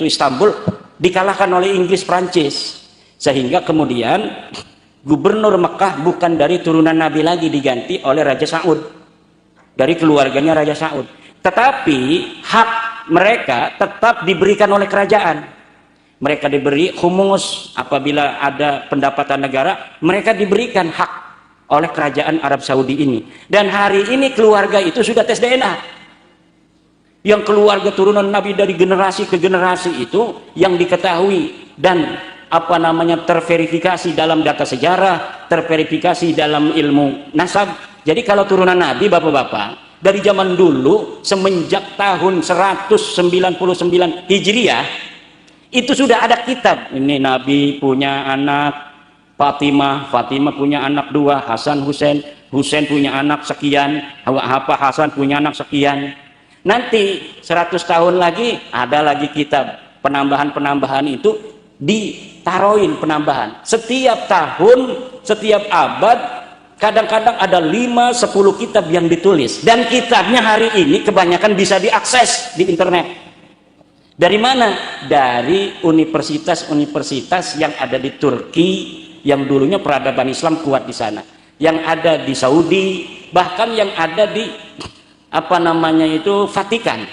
A: Istanbul, dikalahkan oleh Inggris Prancis, sehingga kemudian gubernur Mekah bukan dari turunan Nabi lagi, diganti oleh Raja Saud, dari keluarganya Raja Saud. Tetapi hak mereka tetap diberikan oleh kerajaan. mereka diberi humus. Apabila ada pendapatan negara, mereka diberikan hak oleh kerajaan Arab Saudi ini. Dan hari ini keluarga itu sudah tes DNA. Yang keluarga turunan Nabi dari generasi ke generasi itu yang diketahui dan terverifikasi dalam data sejarah, terverifikasi dalam ilmu nasab. Jadi kalau turunan Nabi, bapak-bapak, dari zaman dulu semenjak tahun 199 Hijriah itu sudah ada kitab. Ini Nabi punya anak Fatimah, Fatimah punya anak 2, Hasan Husain, Husain punya anak sekian, Hasan punya anak sekian. Nanti 100 tahun lagi ada lagi kitab, penambahan itu ditaruhin penambahan. Setiap tahun, setiap abad, kadang-kadang ada 5-10 kitab yang ditulis. Dan kitabnya hari ini kebanyakan bisa diakses di internet. Dari mana? Dari universitas-universitas yang ada di Turki, yang dulunya peradaban Islam kuat di sana. Yang ada di Saudi, bahkan yang ada di Vatikan.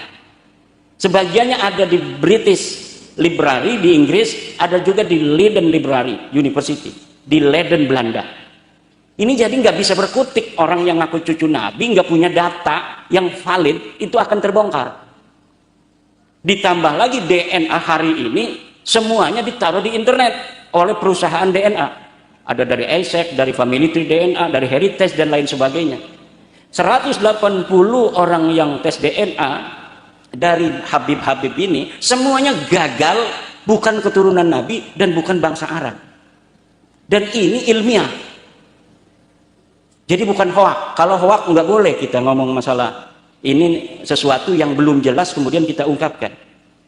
A: Sebagiannya ada di British Library di Inggris, ada juga di Leiden Library University di Leiden, Belanda. Ini jadi nggak bisa berkutik. Orang yang ngaku cucu Nabi nggak punya data yang valid, itu akan terbongkar. Ditambah lagi DNA hari ini semuanya ditaruh di internet oleh perusahaan DNA. Ada dari ASEC, dari Family Tree DNA, dari Heritage dan lain sebagainya. 180 orang yang tes DNA dari Habib-Habib ini semuanya gagal, bukan keturunan Nabi dan bukan bangsa Arab. Dan ini ilmiah. Jadi bukan hoak. Kalau hoak nggak boleh kita ngomong masalah ini, sesuatu yang belum jelas kemudian kita ungkapkan.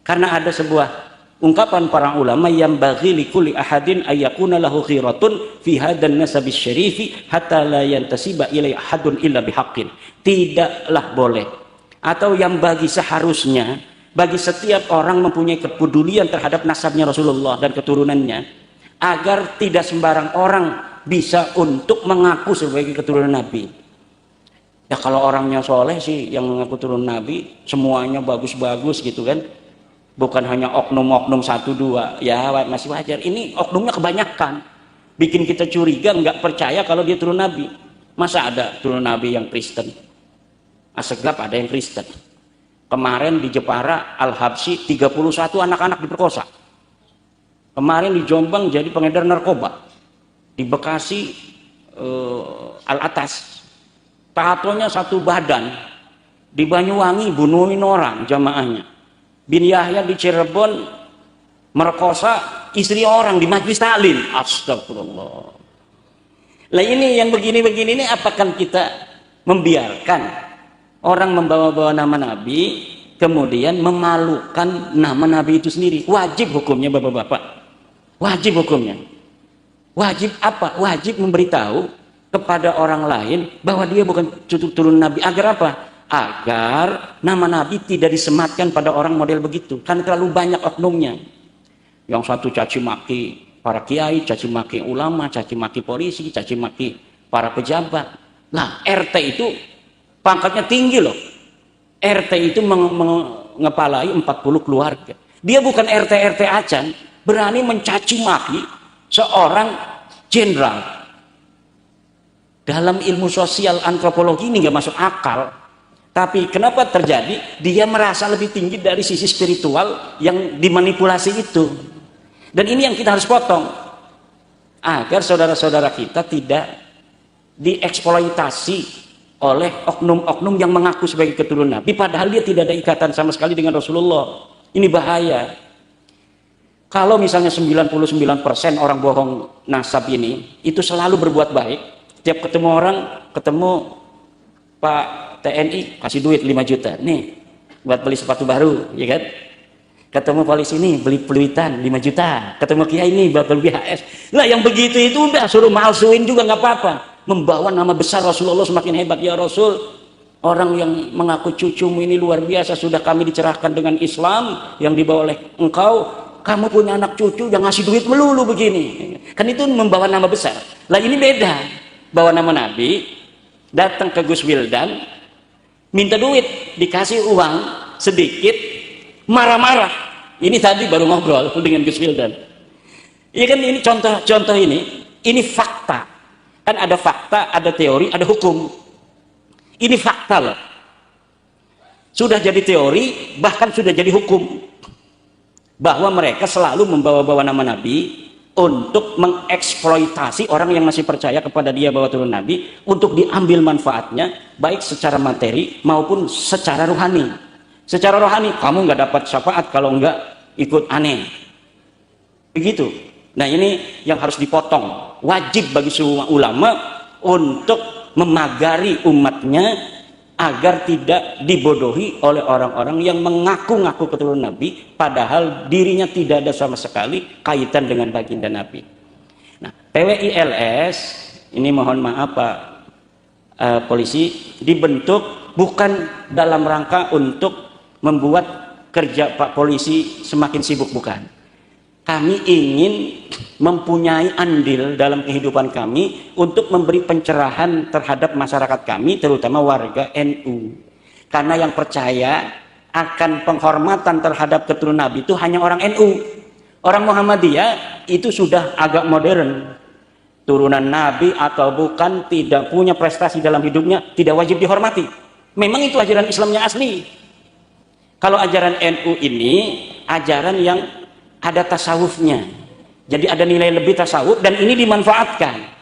A: Karena ada sebuah ungkapan para ulama yang bagi likulli ahadin ayyakuna lahu khiratun fi hadan nasabis syarifi hatta la yantasiba ilai ahadun illa bihaqqin. Tidaklah boleh, atau yang bagi seharusnya bagi setiap orang mempunyai kepedulian terhadap nasabnya Rasulullah dan keturunannya, agar tidak sembarang orang bisa untuk mengaku sebagai keturunan Nabi. Ya kalau orangnya soleh sih yang mengaku turun Nabi semuanya bagus-bagus gitu kan, bukan hanya oknum-oknum 1-2, ya masih wajar. Ini oknumnya kebanyakan, bikin kita curiga, nggak percaya kalau dia turun Nabi. Masa ada turun Nabi yang Kristen? Asegap ada yang Kristen. Kemarin di Jepara Al-Habsyi 31 anak-anak diperkosa. Kemarin di Jombang jadi pengedar narkoba. Di Bekasi Al-Atas tatonya satu badan. Di Banyuwangi bunuhin orang jamaahnya. Bin Yahya di Cirebon merkosa istri orang di Majlis Taklim. Astagfirullah. Lah ini yang begini-begini ini, apakah kita membiarkan orang membawa-bawa nama Nabi kemudian memalukan nama Nabi itu sendiri? Wajib hukumnya bapak-bapak. Wajib hukumnya. Wajib apa? Wajib memberitahu kepada orang lain bahwa dia bukan cucu turun Nabi. Agar apa? Agar nama Nabi tidak disematkan pada orang model begitu. Karena terlalu banyak oknumnya. Yang satu caci maki para kiai, caci maki ulama, caci maki polisi, caci maki para pejabat. Nah, RT itu pangkatnya tinggi loh. RT itu mengepalai 40 keluarga. Dia bukan RT acan, berani mencaci maki seorang jenderal. Dalam ilmu sosial antropologi ini nggak masuk akal. Tapi kenapa terjadi? Dia merasa lebih tinggi dari sisi spiritual yang dimanipulasi itu. Dan ini yang kita harus potong, agar saudara-saudara kita tidak dieksploitasi oleh oknum-oknum yang mengaku sebagai keturunan Nabi, padahal dia tidak ada ikatan sama sekali dengan Rasulullah. Ini bahaya. Kalau misalnya 99% orang bohong nasab ini, itu selalu berbuat baik. Tiap ketemu orang, ketemu Pak TNI, kasih duit 5 juta. Nih, buat beli sepatu baru, ya kan? Ketemu polisi ini, beli peluitan 5 juta. Ketemu kiai ini, buat beli BHS. Lah yang begitu itu udah, suruh malsuin juga nggak apa-apa. Membawa nama besar Rasulullah semakin hebat. Ya Rasul, orang yang mengaku cucumu ini luar biasa, sudah kami dicerahkan dengan Islam yang dibawa oleh engkau. Kamu punya anak cucu yang ngasih duit melulu begini. Kan itu membawa nama besar. Lah ini beda. Bawa nama Nabi, datang ke Gus Wildan, minta duit, dikasih uang sedikit, marah-marah. Ini tadi baru ngobrol dengan Gus Wildan. Iya kan, ini contoh ini fakta. Kan ada fakta, ada teori, ada hukum. Ini fakta loh. Sudah jadi teori, bahkan sudah jadi hukum. Bahwa mereka selalu membawa-bawa nama Nabi untuk mengeksploitasi orang yang masih percaya kepada dia bahwa turun Nabi, untuk diambil manfaatnya, baik secara materi maupun secara rohani. Secara rohani, kamu nggak dapat syafaat kalau nggak ikut aneh. Begitu. Nah, ini yang harus dipotong. Wajib bagi semua ulama untuk memagari umatnya agar tidak dibodohi oleh orang-orang yang mengaku-ngaku keturunan Nabi, padahal dirinya tidak ada sama sekali kaitan dengan baginda Nabi. Nah, PWILS ini mohon maaf Pak polisi, dibentuk bukan dalam rangka untuk membuat kerja Pak polisi semakin sibuk, bukan. Kami ingin mempunyai andil dalam kehidupan kami untuk memberi pencerahan terhadap masyarakat kami, terutama warga NU. Karena yang percaya akan penghormatan terhadap keturunan Nabi itu hanya orang NU. Orang Muhammadiyah itu sudah agak modern. Turunan Nabi atau bukan, tidak punya prestasi dalam hidupnya, tidak wajib dihormati. Memang itu ajaran Islam yang asli. Kalau ajaran NU ini ajaran yang ada tasawufnya, jadi ada nilai lebih tasawuf, dan ini dimanfaatkan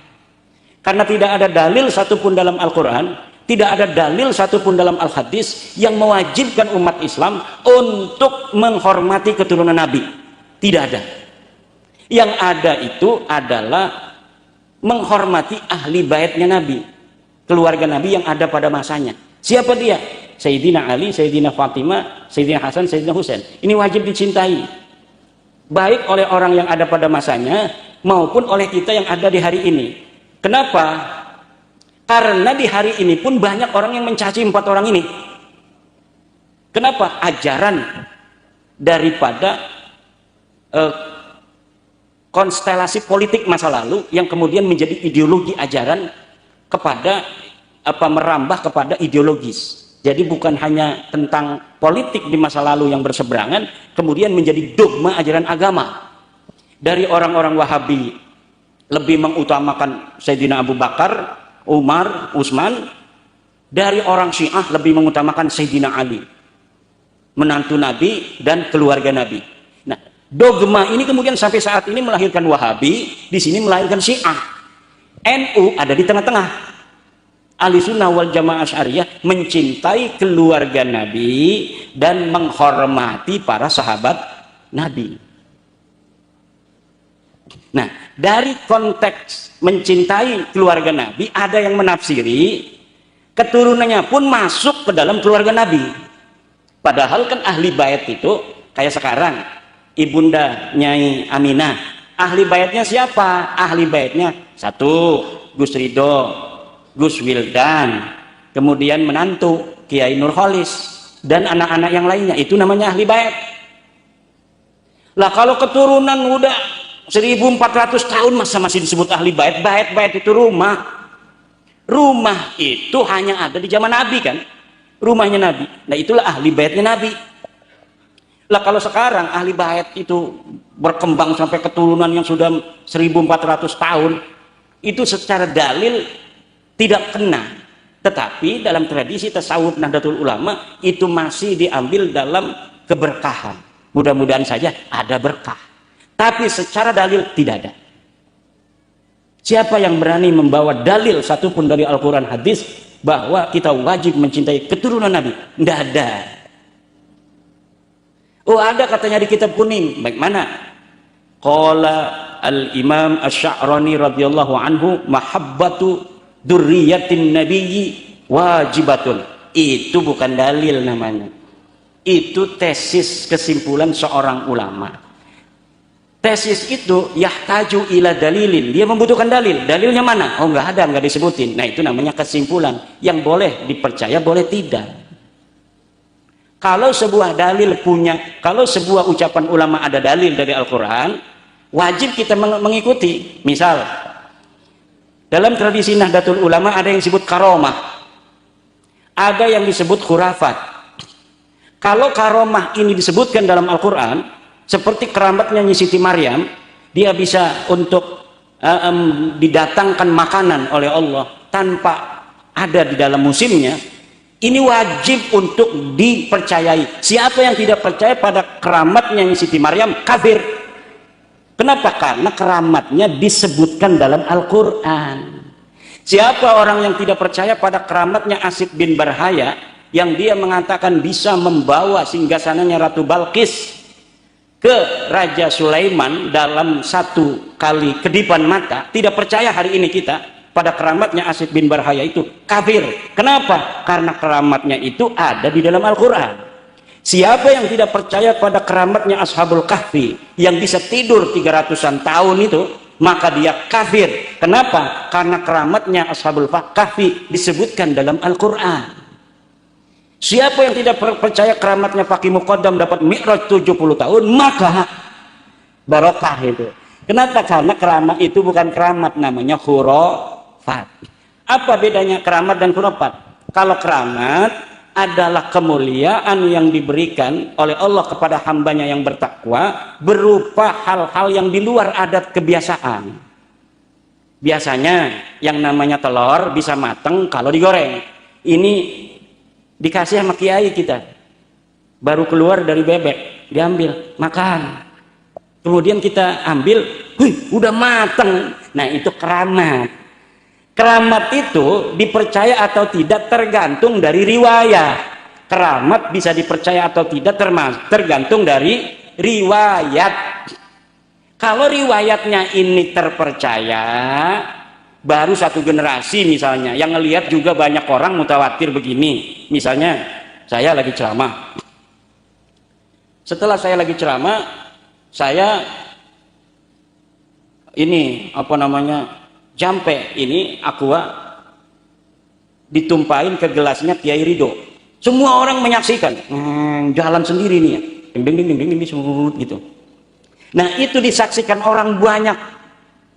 A: karena tidak ada dalil satupun dalam Al-Quran, tidak ada dalil satupun dalam Al-Hadis yang mewajibkan umat Islam untuk menghormati keturunan Nabi. Tidak ada. Yang ada itu adalah menghormati ahli baitnya Nabi, keluarga Nabi yang ada pada masanya. Siapa dia? Sayyidina Ali, Sayyidina Fatimah, Sayyidina Hasan, Sayyidina Husain. Ini wajib dicintai, baik oleh orang yang ada pada masanya maupun oleh kita yang ada di hari ini. Kenapa? Karena di hari ini pun banyak orang yang mencaci 4 orang ini. Kenapa? Ajaran daripada konstelasi politik masa lalu yang kemudian menjadi ideologi ajaran kepada merambah kepada ideologis. Jadi bukan hanya tentang politik di masa lalu yang berseberangan, kemudian menjadi dogma ajaran agama. Dari orang-orang Wahabi lebih mengutamakan Sayyidina Abu Bakar, Umar, Utsman. Dari orang Syiah lebih mengutamakan Sayyidina Ali, menantu Nabi dan keluarga Nabi. Nah, dogma ini kemudian sampai saat ini melahirkan Wahabi, di sini melahirkan Syiah. NU ada di tengah-tengah. Ahlussunnah wal Jamaah Asy'ariyah mencintai keluarga Nabi dan menghormati para sahabat Nabi. Nah, dari konteks mencintai keluarga Nabi, ada yang menafsiri keturunannya pun masuk ke dalam keluarga Nabi. Padahal kan ahli bait itu kayak sekarang Ibunda Nyai Aminah, ahli baitnya siapa? Ahli baitnya satu, Gus Ridho, Gus Wildan, kemudian menantu Kiai Nurholis, dan anak-anak yang lainnya, itu namanya ahli bait. Lah kalau keturunan udah 1400 tahun masa masih disebut ahli bait? Bait itu rumah. Rumah itu hanya ada di zaman Nabi kan? Rumahnya Nabi. Nah itulah ahli baitnya Nabi. Lah kalau sekarang ahli bait itu berkembang sampai keturunan yang sudah 1400 tahun, itu secara dalil tidak kena. Tetapi dalam tradisi tasawuf Nahdlatul Ulama itu masih diambil dalam keberkahan. Mudah-mudahan saja ada berkah. Tapi secara dalil tidak ada. Siapa yang berani membawa dalil satupun dari Al-Quran hadis bahwa kita wajib mencintai keturunan Nabi? Tidak ada. Oh ada katanya di kitab kuning. Bagaimana? Qala al-Imam Asy-Sya'rani radhiyallahu anhu mahabbatu dzurriyyatin nabiyyi wajibatun. Itu bukan dalil namanya. Itu tesis kesimpulan seorang ulama. Tesis itu yahtaju ila dalilin. Dia membutuhkan dalil. Dalilnya mana? Oh enggak ada, enggak disebutin. Nah itu namanya kesimpulan yang boleh dipercaya, boleh tidak. Kalau sebuah dalil kalau sebuah ucapan ulama ada dalil dari Al-Quran, wajib kita mengikuti. Misal dalam tradisi Nahdlatul Ulama ada yang disebut karomah, ada yang disebut khurafat. Kalau karomah ini disebutkan dalam Al-Quran, Seperti keramatnya Nyi Siti Maryam, dia bisa untuk didatangkan makanan oleh Allah tanpa ada di dalam musimnya. Ini wajib untuk dipercayai. Siapa yang tidak percaya pada keramatnya Nyi Siti Maryam, kafir. Kenapa? Karena keramatnya disebutkan dalam Al-Quran. Siapa orang yang tidak percaya pada keramatnya Asid bin Barhaya, yang dia mengatakan bisa membawa singgasananya Ratu Balqis ke Raja Sulaiman dalam satu kali kedipan mata, tidak percaya hari ini kita pada keramatnya Asid bin Barhaya, itu kafir. Kenapa? Karena keramatnya itu ada di dalam Al-Quran. Siapa yang tidak percaya pada keramatnya Ashabul Kahfi yang bisa tidur 300-an tahun itu, maka dia kafir. Kenapa? Karena keramatnya Ashabul Kahfi disebutkan dalam Al-Quran. Siapa yang tidak percaya keramatnya Faqih Muqaddam dapat mi'raj 70 tahun, maka barokah itu. Kenapa? Karena keramat itu bukan keramat, namanya khurafat. Apa bedanya keramat dan khurafat? Kalau keramat adalah kemuliaan yang diberikan oleh Allah kepada hambanya yang bertakwa berupa hal-hal yang di luar adat kebiasaan. Biasanya yang namanya telur bisa matang kalau digoreng. Ini dikasih sama kiai kita, baru keluar dari bebek, diambil, makan. Kemudian kita ambil, udah matang. Nah, itu keramat. Keramat itu dipercaya atau tidak tergantung dari riwayat. Keramat bisa dipercaya atau tidak tergantung dari riwayat. Kalau riwayatnya ini terpercaya, baru satu generasi misalnya, yang ngelihat juga banyak orang mutawatir begini. Misalnya saya lagi ceramah. Setelah saya lagi ceramah, saya ini jampe ini aqua ditumpahin ke gelasnya Kiai Ridho. Semua orang menyaksikan, jalan sendiri nih ya, ding gitu. Nah, itu disaksikan orang banyak.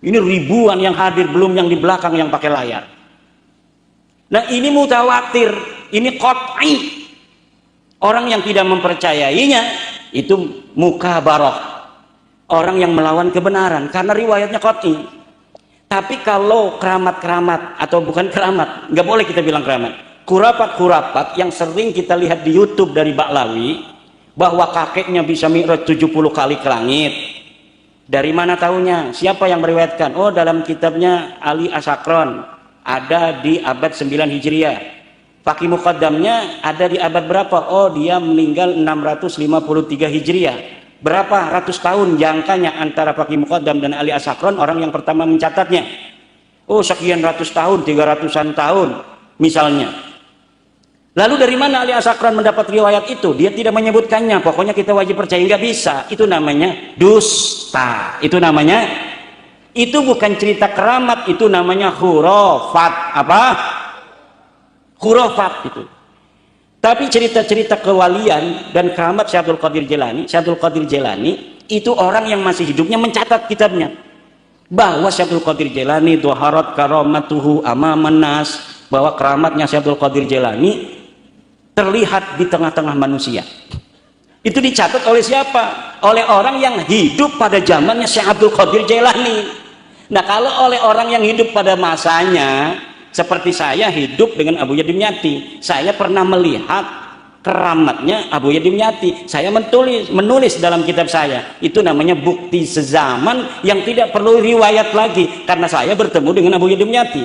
A: Ini ribuan yang hadir, belum yang di belakang yang pakai layar. Nah, ini mutawatir, ini qat'i. Orang yang tidak mempercayainya itu mukabarah, orang yang melawan kebenaran karena riwayatnya qat'i. Tapi kalau keramat-keramat atau bukan keramat, nggak boleh kita bilang keramat, khurafat-khurafat yang sering kita lihat di YouTube dari Ba'lawi, bahwa kakeknya bisa mi'raj 70 kali ke langit. Dari mana tahunya? Siapa yang meriwayatkan? Oh, dalam kitabnya Ali Asakron, ada di abad 9 Hijriah. Faqih Muqaddamnya ada di abad berapa? Oh, dia meninggal 653 Hijriah. Berapa ratus tahun jangkanya antara Faqih Muqaddam dan Ali Asakron, orang yang pertama mencatatnya? Oh, sekian ratus tahun, 300-an tahun misalnya. Lalu dari mana Ali Asakron mendapat riwayat itu? Dia tidak menyebutkannya, pokoknya kita wajib percaya. Nggak bisa, itu namanya dusta. Itu bukan cerita keramat, itu namanya khurafat. Apa? Khurafat itu. Tapi cerita-cerita kewalian dan keramat Syekh Abdul Qadir Jailani itu orang yang masih hidupnya mencatat kitabnya, bahwa Syekh Abdul Qadir Jailani dhaharat karamatuhu amaman nas, bahwa keramatnya Syekh Abdul Qadir Jailani terlihat di tengah-tengah manusia. Itu dicatat oleh siapa? Oleh orang yang hidup pada zamannya Syekh Abdul Qadir Jailani. Nah, kalau oleh orang yang hidup pada masanya, seperti saya hidup dengan Abu Yadim Nyati, saya pernah melihat keramatnya Abu Yadim Nyati. Saya menulis dalam kitab saya. Itu namanya bukti sezaman yang tidak perlu riwayat lagi, karena saya bertemu dengan Abu Yadim Nyati.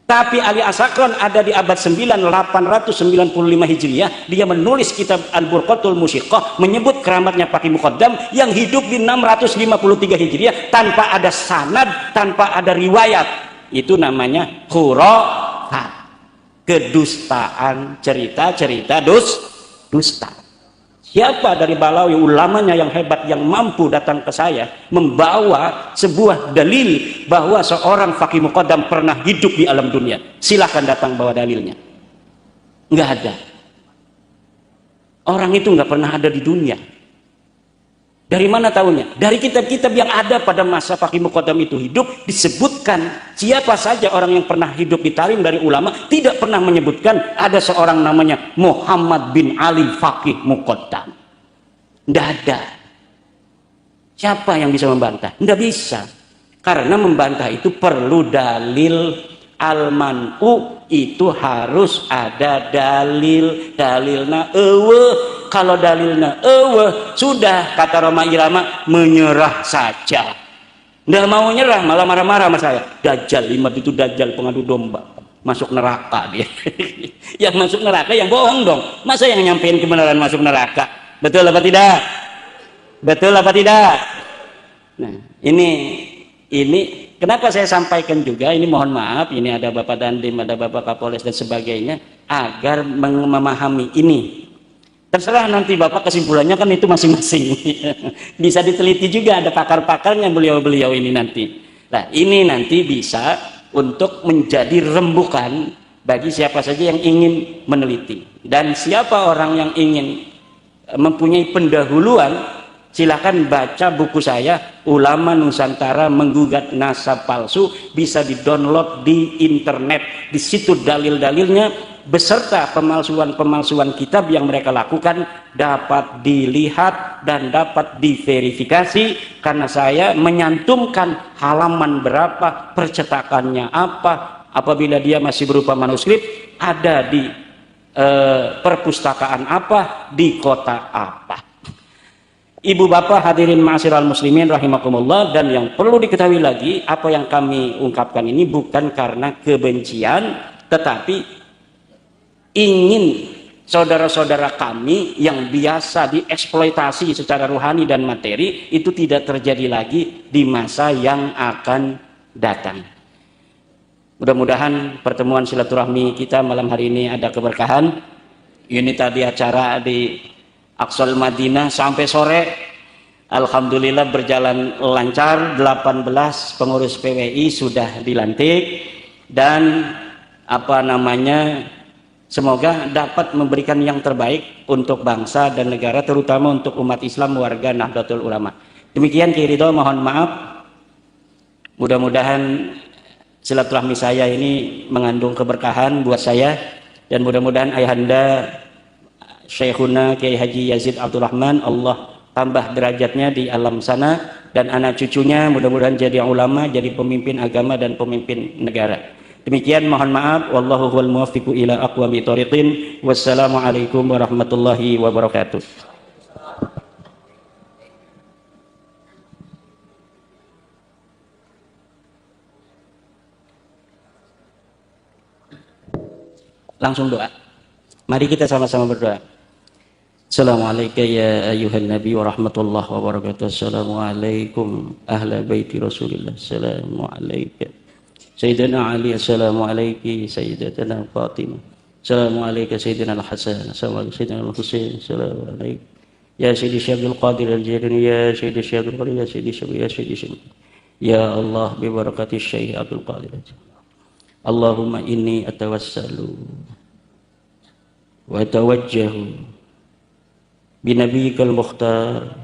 A: Tapi Ali Asakron ada di abad 9, 895 Hijriah. Dia menulis kitab Al-Burqatul Musyiqah, menyebut keramatnya Faqih Muqaddam yang hidup di 653 Hijriah tanpa ada sanad, tanpa ada riwayat. Itu namanya khurafat, kedustaan, cerita-cerita dusta. Siapa dari Ba'lawi ulamanya yang hebat yang mampu datang ke saya membawa sebuah dalil bahwa seorang Faqih Muqaddam pernah hidup di alam dunia? Silahkan datang bawa dalilnya. Nggak ada. Orang itu nggak pernah ada di dunia. Dari mana tahunya? Dari kitab-kitab yang ada pada masa Faqih Muqaddam itu hidup, disebutkan siapa saja orang yang pernah hidup di tarim dari ulama, tidak pernah menyebutkan ada seorang namanya Muhammad bin Ali Faqih Muqaddam. Tidak ada. Siapa yang bisa membantah? Tidak bisa. Karena membantah itu perlu dalil. Al-man'u itu harus ada dalil. Dalilna kalau dalilna sudah, kata Roma Irama, menyerah saja. Nggak mau nyerah, malah marah-marah sama saya. Dajjal, Imam itu dajjal, pengadu domba, masuk neraka dia. Yang masuk neraka yang bohong dong. Masa yang nyampein kebenaran masuk neraka? Betul apa tidak? Betul apa tidak? Nah, ini kenapa saya sampaikan juga, ini mohon maaf, ini ada Bapak Dandim, ada Bapak Kapolres dan sebagainya, agar memahami ini. Terserah nanti Bapak kesimpulannya kan itu masing-masing. Bisa diteliti juga, ada pakar-pakarnya beliau-beliau ini nanti. Nah, ini nanti bisa untuk menjadi rembukan bagi siapa saja yang ingin meneliti. Dan siapa orang yang ingin mempunyai pendahuluan, silakan baca buku saya, Ulama Nusantara Menggugat Nasab Palsu, bisa di-download di internet. Di situ dalil-dalilnya beserta pemalsuan-pemalsuan kitab yang mereka lakukan dapat dilihat dan dapat diverifikasi, karena saya menyantumkan halaman berapa, percetakannya apa, apabila dia masih berupa manuskrip, ada di perpustakaan apa, di kota apa. Ibu bapak hadirin ma'asyiral muslimin rahimakumullah, dan yang perlu diketahui lagi, apa yang kami ungkapkan ini bukan karena kebencian, tetapi ingin saudara-saudara kami yang biasa dieksploitasi secara rohani dan materi itu tidak terjadi lagi di masa yang akan datang. Mudah-mudahan pertemuan silaturahmi kita malam hari ini ada keberkahan. Ini tadi acara di Aqsal Madinah sampai sore, alhamdulillah berjalan lancar. 18 pengurus PWI sudah dilantik, dan semoga dapat memberikan yang terbaik untuk bangsa dan negara, terutama untuk umat Islam warga Nahdlatul Ulama. Demikian Kiridho, mohon maaf. Mudah-mudahan silaturahmi saya ini mengandung keberkahan buat saya, dan mudah-mudahan ayahanda Syekhuna Kiai Haji Yazid Abdul Rahman, Allah tambah derajatnya di alam sana, dan anak cucunya mudah-mudahan jadi ulama, jadi pemimpin agama dan pemimpin negara. Demikian, mohon maaf. Wallahu huwal muwaffiqu ila aqwamit thoriqin. Wassalamualaikum warahmatullahi wabarakatuh. Langsung doa. Mari kita sama-sama berdoa. Assalamualaikum ya ayuhan nabi wa rahmatullahi wa barakatuh. Assalamualaikum ahla baiti Rasulillah. Assalamualaikum Sayyidina Ali. Assalamualaikum Sayyidatana Fatimah. Assalamualaikum Sayyidina Al-Hasan. Assalamualaikum Sayyidina Al-Husain. Assalamualaikum ya Sayyidi Syekh Abdul Qadir Al-Jilani. Ya Sayyidi Syekh Abdul Qadir. Ya Sayyidi Syekh. Ya Sayyidi Syekh. Ya Allah bi barakati Syekh Abdul Qadir. Allahumma inni atawassalu wa tawajjahu binabiyikal mukhtar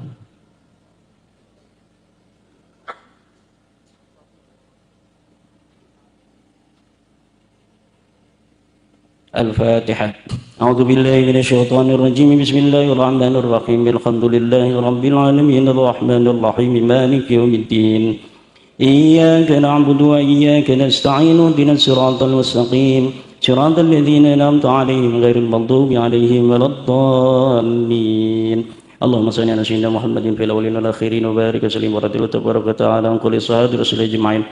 A: Al-Fatihah. A'udzu billahi minasyaitonir rajim. Bismillahirrahmanirrahim. Alhamdulillahi rabbil alamin arrahmanir rahim maliki yaumiddin. Iyyaka na'budu wa iyyaka nasta'in. Ihdinas siratal mustaqim. صراط الذين أنعمت عليهم غير المغضوب عليهم ولا الضالين اللهم صل على سيدنا محمد في الأولين والآخرين وبارك وسلم ورضي تبارك وتعالى عن كل صحابة رسول أجمعين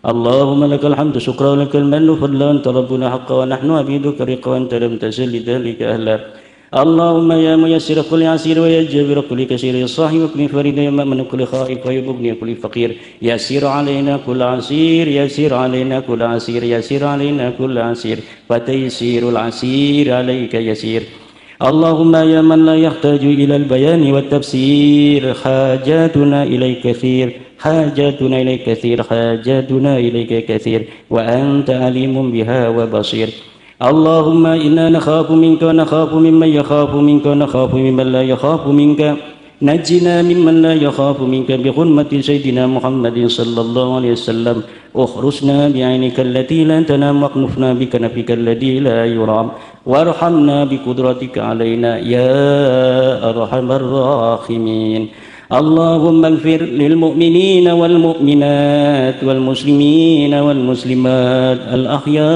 A: اللهم لك الحمد شكرا لك المن فضلا أنت ربنا حقا ونحن عبيدك رقا وأنت لم تزل لذلك أهلا اللهم يا ميسر كل عسير ويا جابر كل كثير يا صاحب كل فريد يا مأمن كل خائف ويا مغني كل فقير يسير علينا كل عسير يسير علينا كل عسير يسير علينا كل عسير فتيسير العسير عليك يسير اللهم يا من لا يحتاج إلى البيان والتفسير حاجاتنا إليك كثير حاجاتنا إليك كثير حاجاتنا إليك كثير وأنت عليم بها وبصير اللهم إنا نخاف منك ونخاف ممن يخاف منك ونخاف ممن لا يخاف منك نجنا ممن لا يخاف منك بحرمة سيدنا محمد صلى الله عليه وسلم اخرسنا بعينك التي لا تنام واكنفنا بكنفك الذي لا يرام وارحمنا بقدرتك علينا يا أرحم الراحمين اللهم اغفر للمؤمنين والمؤمنات والمسلمين والمسلمات الأحياء